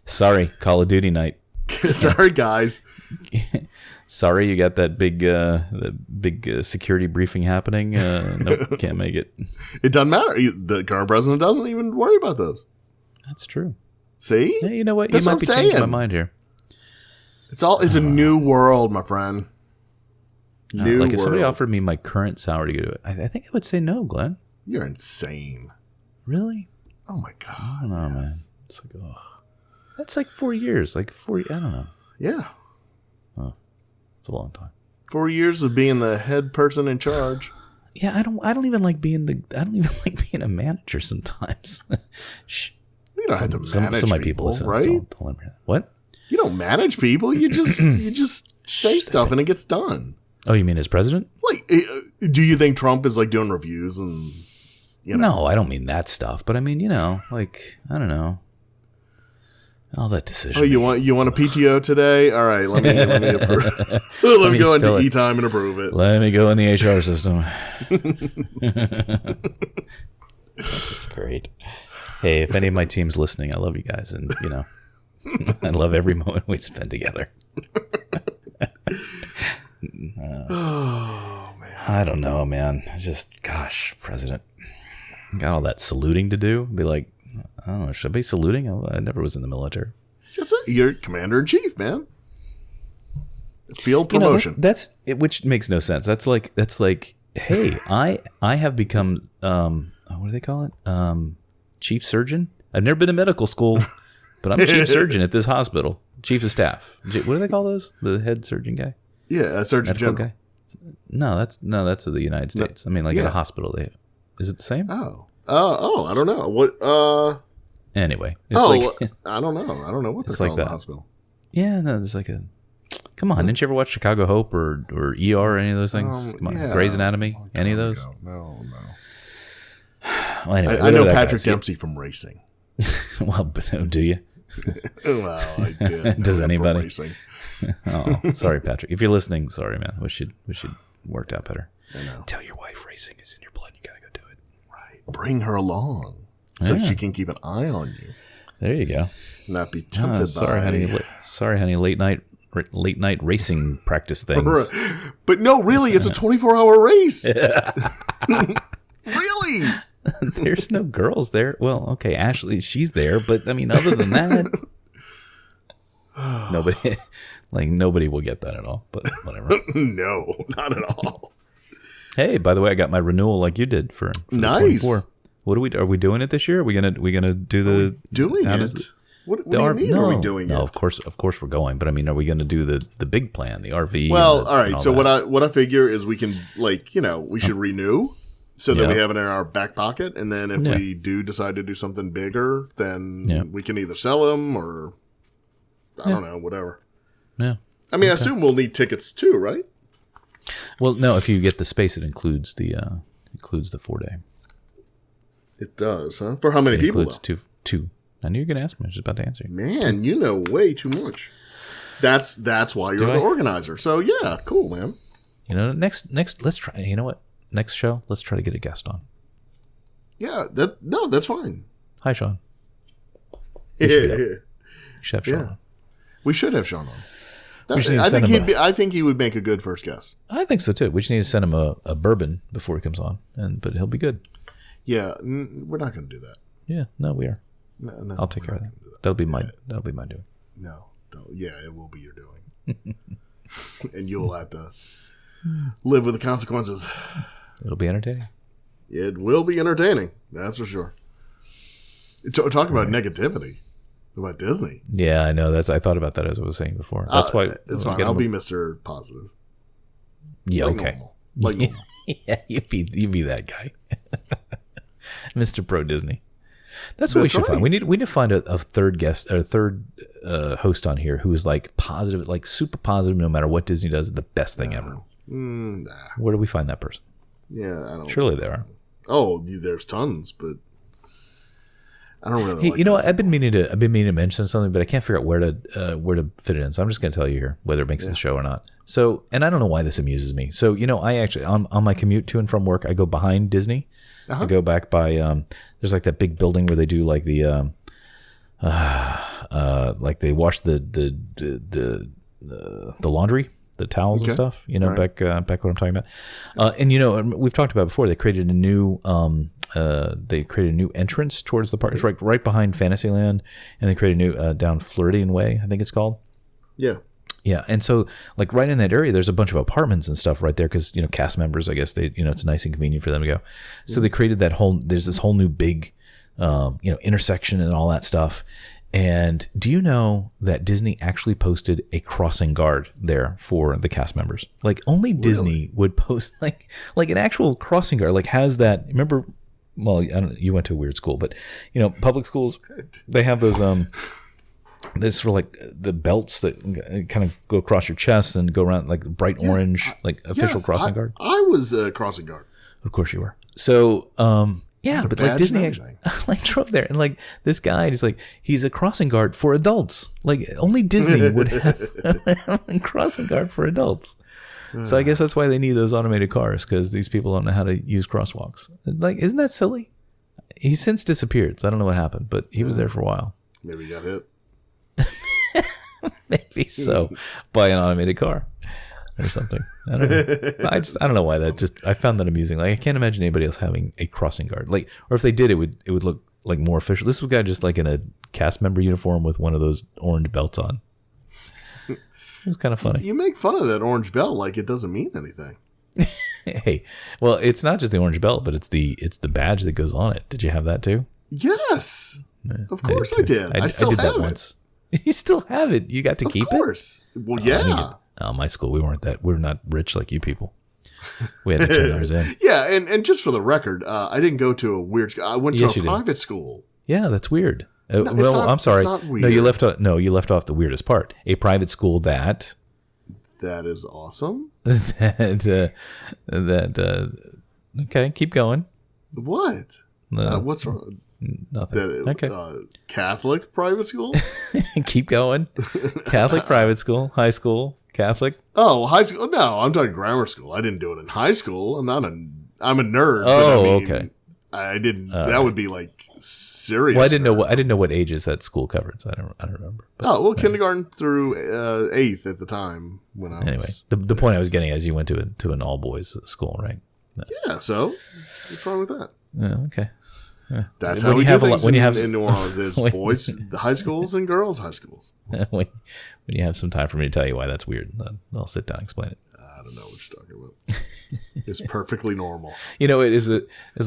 Sorry, Call of Duty night. Sorry, guys. Sorry, you got that big security briefing happening. Nope, can't make it. It doesn't matter. The current president doesn't even worry about those. That's true. See? Yeah, you know what? That's you might be changing my mind here. It's a new world, my friend. New like if world. Somebody offered me my current salary to do it, I think I would say no, Glenn. You're insane. Really? Oh my god! I don't know, man. It's like, that's like 4 years. I don't know. Yeah. Oh, it's a long time. 4 years of being the head person in charge. Yeah, I don't even like being a manager sometimes. Shh. You don't have to manage some of my people listen, right? Don't let me. What? You don't manage people. You just say stuff and it gets done. Oh, you mean as president? Like, do you think Trump is like doing reviews and? No, I don't mean that stuff. But I mean, like I don't know. All that decision. Oh, you want a PTO today? All right, let me approve. let me go into E-Time and approve it. Let me go in the HR system. That's great. Hey, if any of my team's listening, I love you guys, and I love every moment we spend together. Oh man, I don't know, man. Just gosh, president got all that saluting to do. Be like, I don't know, should I be saluting? I never was in the military. That's it. You're commander in chief, man. Field promotion. That's it, which makes no sense. That's like, hey, I have become what do they call it? Chief surgeon. I've never been to medical school, but I'm chief surgeon at this hospital. Chief of staff. What do they call those? The head surgeon guy. Yeah, a surgeon medical general. Guy. No, that's of the United States. I mean, like at a hospital, is it the same? Oh, I don't know. What? Anyway, it's I don't know. I don't know what they're called in the hospital. Yeah, no, there's like a. Come on, didn't you ever watch Chicago Hope or ER or any of those things? Come on, yeah. Grey's Anatomy, any of those? No. Well, anyway, I know Patrick Dempsey from racing. Well, do you? Well, I did. Does anybody? Racing. Oh, sorry, Patrick. If you're listening, sorry, man. We should worked out better. I know. Tell your wife racing is in your blood. You gotta go do it. Right. Bring her along so she can keep an eye on you. There you go. Not be tempted sorry, by. honey. Sorry, honey. Late night racing practice things. But no, really, it's a 24-hour race. Really? There's no girls there. Well, okay, Ashley, she's there, but I mean, other than that, nobody will get that at all. But whatever. No, not at all. Hey, by the way, I got my renewal like you did for nice. 24. What are we doing it this year? Are we gonna do the doing it? What do you mean? Are we doing it? No, of course we're going. But I mean, are we going to do the big plan, the RV? Well, all right. So what I figure is we can we should renew so that we have it in our back pocket, and then if we do decide to do something bigger, then we can either sell them or I don't know, whatever. Yeah. I mean, I assume we'll need tickets too, right? Well, no. If you get the space, it includes the 4-day. It does, huh? For how many people? Includes two. I knew you were going to ask me. I was just about to answer you. Man, you know way too much. That's why you're the organizer. So yeah, cool, man. You know, next let's try. You know what? Next show, let's try to get a guest on. Yeah, that's fine. Hi, Sean. We should have Sean on. We should have Sean on. I think he would make a good first guest. I think so too. We just need to send him a bourbon before he comes on, but he'll be good. Yeah, we're not going to do that. Yeah, no, we are. No, I'll take care of that. That'll be my doing. No, yeah, it will be your doing, and you'll have to live with the consequences. It'll be entertaining. It will be entertaining. That's for sure. Talk about negativity about Disney. Yeah, I know. I thought about that as I was saying before. That's why it's fine. I'll be Mr. Positive. Yeah. Like okay. Normal. Like normal. Yeah, you be that guy, Mr. Pro Disney. That's what we should find. We need to find a third guest or a third host on here who is like positive, like super positive, no matter what Disney does, the best thing ever. Nah. Where do we find that person? Yeah, I don't. Surely there are. Oh, there's tons, but I don't really. Hey, you know, I've been meaning to mention something, but I can't figure out where to fit it in. So I'm just going to tell you here whether it makes the show or not. So, and I don't know why this amuses me. So, you know, I actually on my commute to and from work, I go behind Disney. I go back by there's like that big building where they do like the like they wash the laundry, the towels and stuff. You know, back what I'm talking about. And you know, we've talked about before. They created a new entrance towards the park. It's right behind Fantasyland, and they created a new down Floridian Way, I think it's called. Yeah. Yeah, and so like right in that area, there's a bunch of apartments and stuff right there because you know cast members, I guess they it's nice and convenient for them to go. So they created there's this whole new big intersection and all that stuff. And do you know that Disney actually posted a crossing guard there for the cast members? Like only Disney would post like an actual crossing guard. Like has that? Remember? Well, you went to a weird school, but you know public schools they have those There's sort of like the belts that kind of go across your chest and go around like bright orange, like official crossing guard. I was a crossing guard. Of course you were. So, but like Disney actually, like drove there and like this guy is like, he's a crossing guard for adults. Like only Disney would have a crossing guard for adults. So I guess that's why they need those automated cars because these people don't know how to use crosswalks. Like, isn't that silly? He's since disappeared. So I don't know what happened, but he was there for a while. Maybe he got hit. Maybe so, by an automated car. or something. I don't know. I don't know why I found that amusing. Like, I can't imagine anybody else having a crossing guard. Like, or if they did, it would look like more official. This was a guy just like in a cast member uniform with one of those orange belts on. It was kind of funny. You make fun of that orange belt like it doesn't mean anything. Hey, well, it's not just the orange belt, but it's the badge that goes on it. Did you have that too? Yes, of course I did. I still did have that it. Once. You still have it. You got to keep it? Of course. Well, yeah. My school, we were not rich like you people. We had to turn ours in. Yeah, and just for the record, I didn't go to a weird school. I went to a private school. Yeah, that's weird. I'm sorry. It's not weird. No, you left off the weirdest part. A private school that is awesome. Okay, keep going. What? What's wrong? Nothing. Okay. Catholic private school? Keep going. Catholic private school, high school, Catholic. Oh, high school? No, I'm talking grammar school. I didn't do it in high school. I'm a nerd. Oh, but I mean, okay. I didn't. That would be like serious. Well, I didn't know what ages that school covered, so I don't remember. But, kindergarten through 8th at the time when I was. Anyway, the point I was getting is you went to an all boys school, right? No. Yeah. So what's wrong with that? Okay. Yeah. That's how we do things in New Orleans. There's boys high schools and girls high schools. When you have some time for me to tell you why that's weird, then I'll sit down and explain it. I don't know what you're talking about. It's perfectly normal. You know, it's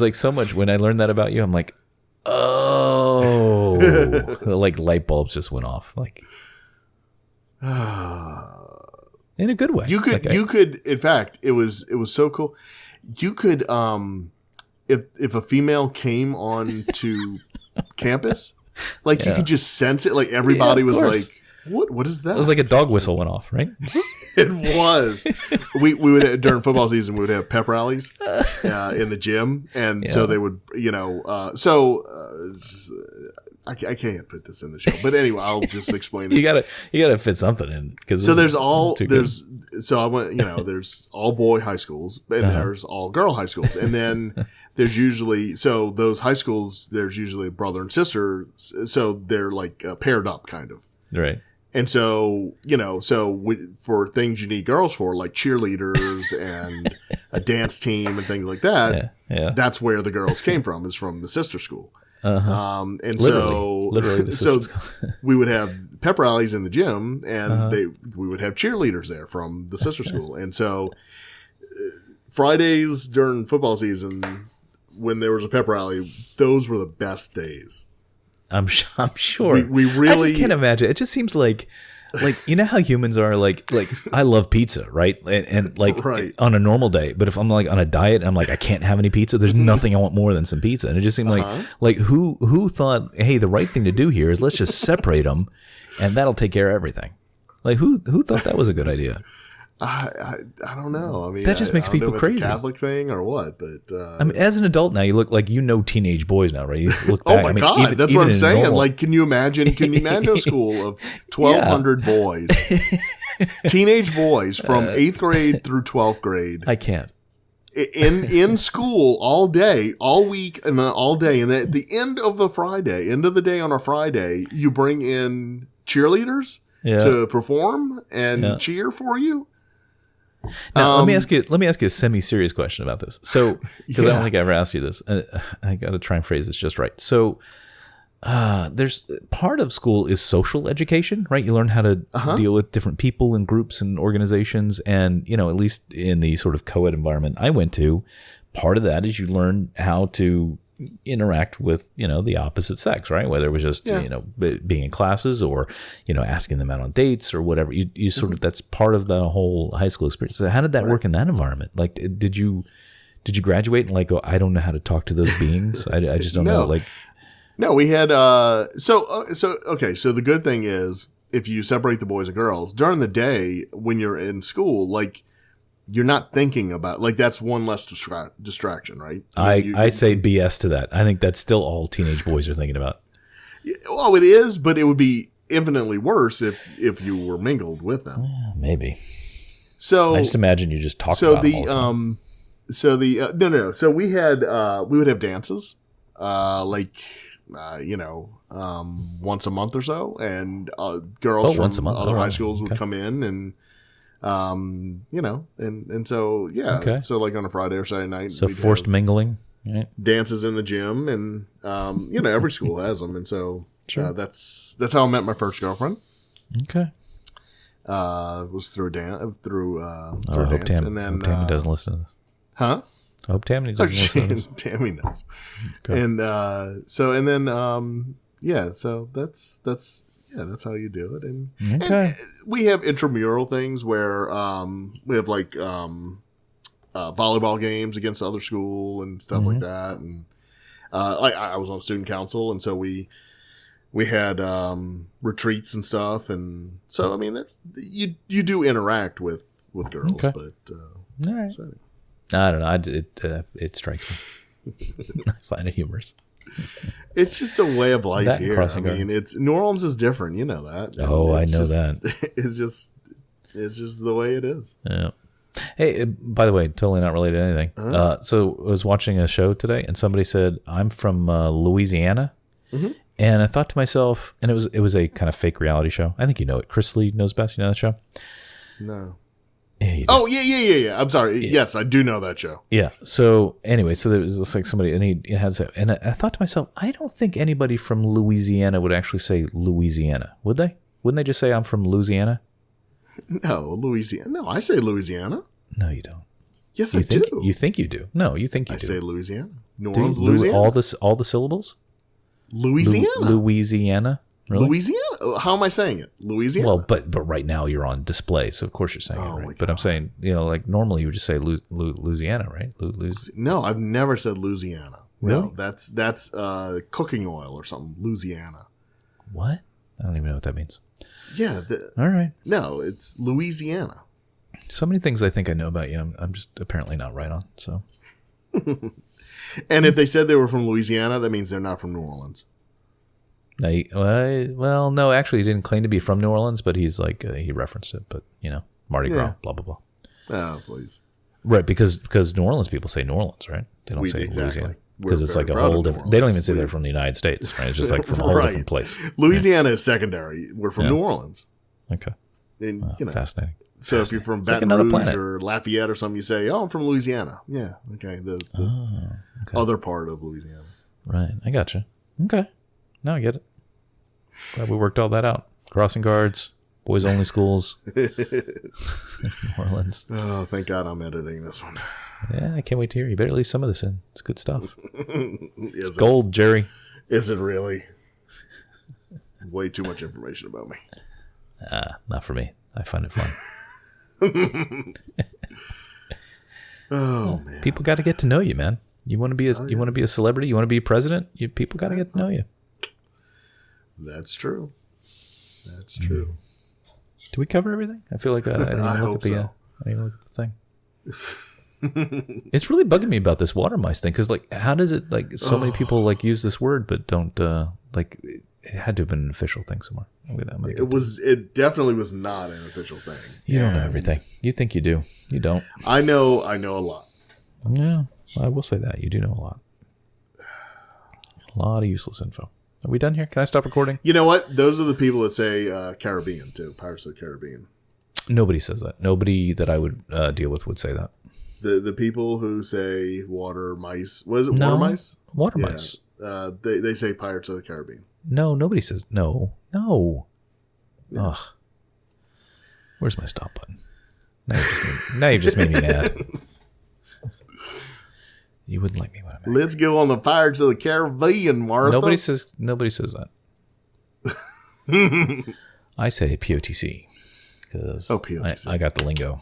like so much. When I learned that about you, I'm like, oh, like light bulbs just went off, like in a good way. You could. In fact, it was so cool. You could, if a female came on to campus, like you could just sense it. Like everybody was like, "What is that?" It was like a dog whistle went off, right? It was. We would during football season we would have pep rallies in the gym, and so they would, I can't put this in the show, but anyway, I'll just explain it. You gotta fit something in so there's I went, there's all boy high schools and there's all girl high schools, and then there's usually those high schools there's usually a brother and sister, so they're like paired up kind of, right. And so, for things you need girls for, like cheerleaders and a dance team and things like that, that's where the girls came from, is from the sister school. And literally so we would have pep rallies in the gym, and we would have cheerleaders there from the sister school. And so Fridays during football season, when there was a pep rally, those were the best days. I'm sure. We really. I just can't imagine. It just seems like you know how humans are. Like I love pizza, right? And right. On a normal day. But if I'm like on a diet, I'm like I can't have any pizza. There's nothing I want more than some pizza. And it just seemed like who thought, hey, the right thing to do here is let's just separate them, and that'll take care of everything. Like who thought that was a good idea? I don't know. I mean, that just makes people crazy. It's a Catholic thing or what? But I mean, as an adult now, you look like teenage boys now, right? You look back. Oh my God, that's what I'm saying. Like, can you imagine a school of 1,200 boys, teenage boys from 8th grade through 12th grade? I can't. In school all day, all week, and all day, and at the end of the day on a Friday, you bring in cheerleaders to perform and cheer for you. Now, let me ask you a semi-serious question about this. So, because I don't think I ever asked you this, I got to try and phrase this just right. So, there's part of school is social education, right? You learn how to deal with different people and groups and organizations, and at least in the sort of co-ed environment I went to, part of that is you learn how to interact with the opposite sex, right? Whether it was just being in classes or asking them out on dates or whatever. You sort of, that's part of the whole high school experience. So how did that work in that environment? Like, did you graduate and go, I don't know how to talk to those beings? I just don't know. Like, no, we had so the good thing is if you separate the boys and girls during the day when you're in school, like, you're not thinking about, like, that's one less distraction, right? I say BS to that. I think that's still all teenage boys are thinking about. Well, it is, but it would be infinitely worse if you were mingled with them. Maybe. So I just imagine you just talk about them all the time. No. So we would have dances, once a month or so, and girls from other high schools would come in and You know, and so yeah, Okay. so like on a Friday or Saturday night, So we'd forced have mingling. Right? dances in the gym, and you know, every school has them, and so Sure. that's how I met my first girlfriend. Okay. Was through through I hope dance, and then Tammy doesn't listen to this. huh? I hope Tammy doesn't listen to this. Tammy knows. Okay. And yeah, so that's how you do it. And, Okay. and we have intramural things where we have like volleyball games against the other school and stuff like that. And like I was on student council, and so we had retreats and stuff. And so I mean, you do interact with girls, Okay. but All right. so. I don't know. It strikes me. I find it humorous. It's just a way of life That and here. I crossing mean, guards. New Orleans is different. You know that. Oh, It's I know just- that. It's just the way it is. Yeah. Hey, by the way, totally not related to anything. Uh-huh. So I was watching a show today, and somebody said, "I'm from Louisiana," Mhm. and I thought to myself, and it was a kind of fake reality show. I think you know it. Chris Lee knows best. You know that show? No. Yeah, you do. Oh yeah. I'm sorry. Yes, I do know that show. Yeah. So anyway, so there was this like somebody, and he had said, and I thought to myself, I don't think anybody from Louisiana would actually say Louisiana, would they? Wouldn't they just say I'm from Louisiana? No, Louisiana. No, I say Louisiana. No, you don't. Yes, You I think do. you think you do? No, you think you I do. say Louisiana. New Do you- Orleans, Louisiana. all the syllables? Louisiana. Louisiana. Really? Louisiana. How am I saying it? Louisiana. Well, but right now you're on display, so of course you're saying Oh, it my right. But I'm God. saying, like normally you would just say Louisiana, right? No, I've never said Louisiana. Really? No, that's cooking oil or something. Louisiana. What? I don't even know what that means. Yeah. All right. No, it's Louisiana. So many things I think I know about you. I'm just apparently not right on. So And if they said they were from Louisiana, that means they're not from New Orleans. well, no, actually, he didn't claim to be from New Orleans, but he's like he referenced it. But Mardi Gras, Yeah. blah blah blah. Oh, please. Right, because New Orleans people say New Orleans, right? They don't say Exactly. Louisiana We're because it's very like a proud of whole New different. They don't even Orleans. say they're from the United States, right? It's just like from a whole Right. different place. Louisiana is secondary. We're from Yeah. New Orleans. Okay, And, fascinating. so if you're from It's like Baton another Rouge planet. or Lafayette or something, you say, oh, I'm from Louisiana. Yeah, okay. The Okay. other part of Louisiana. Right, I gotcha. Okay, now I get it. Glad we worked all that out. Crossing guards, boys only schools, New Orleans. Oh, thank God I'm editing this one. Yeah, I can't wait to hear. You better leave some of this in. It's good stuff. Is It's gold, Jerry. Is it really? Way too much information about me. Not for me. I find it fun. Oh, man. People got to get to know you, man. You want to be you want to be a celebrity. You want to be a president. People got to get to know you. That's true. That's true. Did we cover everything? I feel like I didn't I even look hope at the. so. I didn't even look at the thing. It's really bugging me about this water mice thing because, like, how does it like so many people like use this word but don't like? It had to have been an official thing somewhere. I'm gonna It was. It definitely was not an official thing. You don't know And everything. You think you do. You don't. I know a lot. Yeah, I will say that. You do know a lot. A lot of useless info. Are we done here? Can I stop recording? You know what? Those are the people that say Caribbean too. Pirates of the Caribbean. Nobody says that. Nobody that I would deal with would say that. The people who say water mice. What is it? No. Water mice? Water Yeah. mice. They say Pirates of the Caribbean. No, nobody says no. Ugh. Where's my stop button? Now you just made me mad. You wouldn't like me when I'm mad. Let's go on the Pirates of the Caribbean, Martha. Nobody says that. I say POTC because POTC. I got the lingo.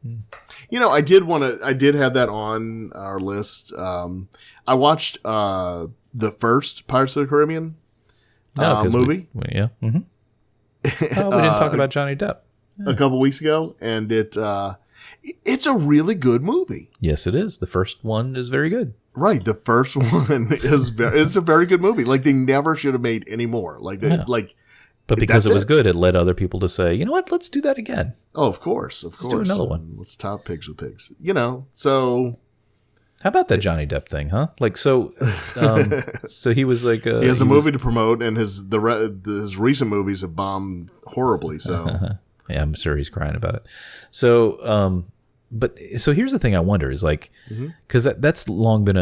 You know, I did have that on our list. I watched the first Pirates of the Caribbean movie Yeah. Mm-hmm. Oh, we didn't talk about Johnny Depp. a couple weeks ago, and it's a really good movie. Yes, it is. The first one is very good. Right, the first one it's a very good movie. Like they never should have made any more. Yeah. Like But because That's it was it. good, it led other people to say, you know what, let's do that again. oh, of course, Let's do another one. And let's top pigs with pigs. You know, so How about that Johnny Depp thing, huh? Like, so he was like, he has a movie to promote, and his recent movies have bombed horribly. So Yeah, I'm sure he's crying about it. So, so here's the thing I wonder is like, because that's long been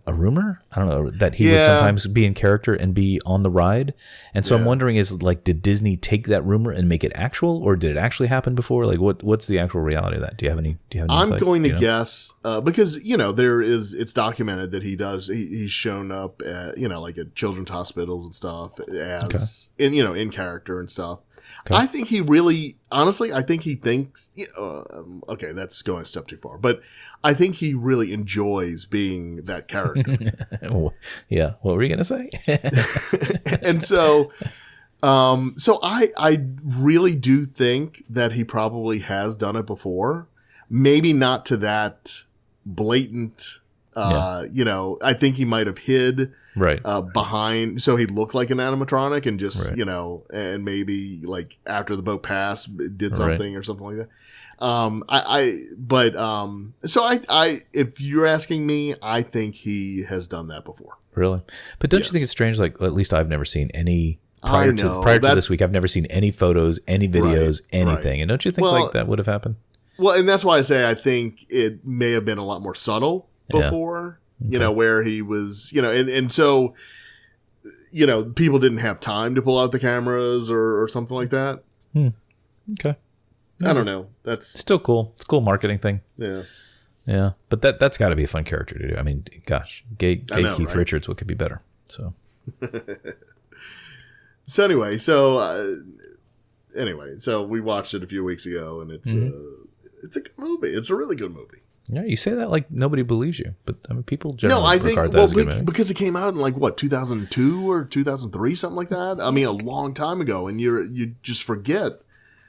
a rumor. I don't know that he would sometimes be in character and be on the ride. And so I'm wondering is like, did Disney take that rumor and make it actual, or did it actually happen before? Like what's the actual reality of that? Do you have any I'm insight? going to guess, because, it's documented that he's shown up at, like at children's hospitals and stuff as in character and stuff. Okay. I think he really, honestly, I think he thinks, okay, that's going a step too far, but I think he really enjoys being that character. Yeah. What were you going to say? And so I really do think that he probably has done it before. Maybe not to that blatant, I think he might have hid behind, so he looked like an animatronic and just, and maybe like after the boat passed, did something or something like that. If you're asking me, I think he has done that before. Really? But don't you think it's strange? Like, at least I've never seen any prior to this week. I've never seen any photos, any videos, anything. Right. And don't you think like that would have happened? Well, and that's why I say I think it may have been a lot more subtle before, where he was, and so, people didn't have time to pull out the cameras or something like that. Okay. I don't know. That's still cool. It's a cool marketing thing. Yeah. Yeah. But that's got to be a fun character to do. I mean, gosh, gay Keith Richards, what could be better? So. So we watched it a few weeks ago, and it's a good movie. It's a really good movie. Yeah, you say that like nobody believes you, but I mean, people generally regard that as a good movie. Because it came out in like what, 2002 or 2003, something like that. I mean, a long time ago, and you just forget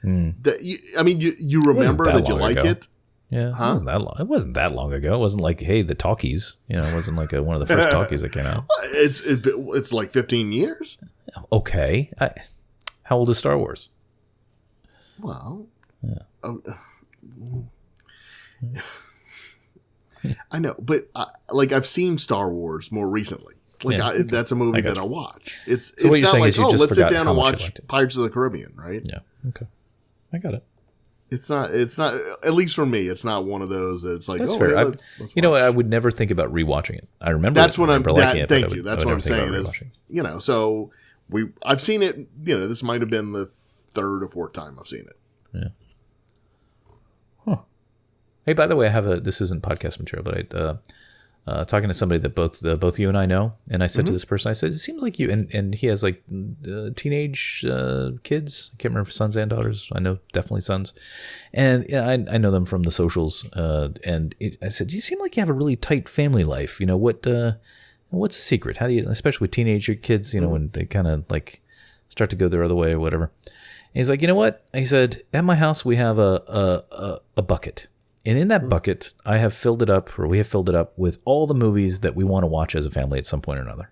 that. You remember that you like it. Yeah, it wasn't that long. It wasn't that long ago. It wasn't like, hey, the talkies. It wasn't like one of the first talkies that came out. It's like 15 years. Okay, how old is Star Wars? Well, I know, but I've seen Star Wars more recently. That's a movie that I watch. It's not like, let's sit down and watch Pirates of the Caribbean, right? Yeah. Okay. I got it. It's not, at least for me, it's not one of those that it's like, that's fair. Let's I would never think about rewatching it. I remember that's what liking it. Thank you. That's what I'm saying is, so I've seen it, this might have been the third or fourth time I've seen it. Yeah. Huh. Hey, by the way, this isn't podcast material, but talking to somebody that both you and I know, and I said to this person, I said, it seems like you, and he has like teenage kids. I can't remember if sons and daughters. I know definitely sons, and I know them from the socials. And I said, you seem like you have a really tight family life. What's the secret? How do you, especially with teenager kids, when they kind of like start to go their other way or whatever. And he's like, you know what? He said, at my house we have a bucket. And in that bucket, we have filled it up with all the movies that we want to watch as a family at some point or another.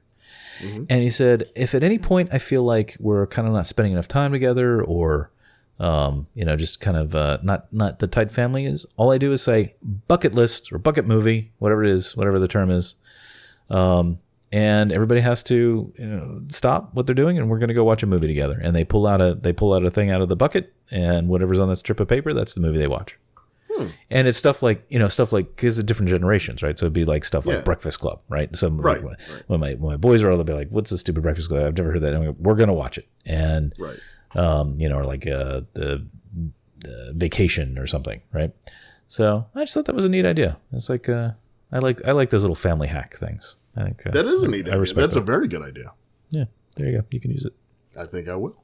And he said, if at any point I feel like we're kind of not spending enough time together, or, just kind of not the tight family is, all I do is say bucket list or bucket movie, whatever it is, whatever the term is. And everybody has to stop what they're doing, and we're going to go watch a movie together. And they pull out a thing out of the bucket, and whatever's on that strip of paper, that's the movie they watch. And it's stuff like, because of different generations, right? So it'd be like stuff like Breakfast Club, right? So when my boys are older, they'll be like, what's this stupid Breakfast Club? I've never heard that. And we're going to watch it. And, or like the Vacation or something, right? So I just thought that was a neat idea. It's like, I like those little family hack things. I think that is a neat idea. That's a very good idea. Yeah, there you go. You can use it. I think I will.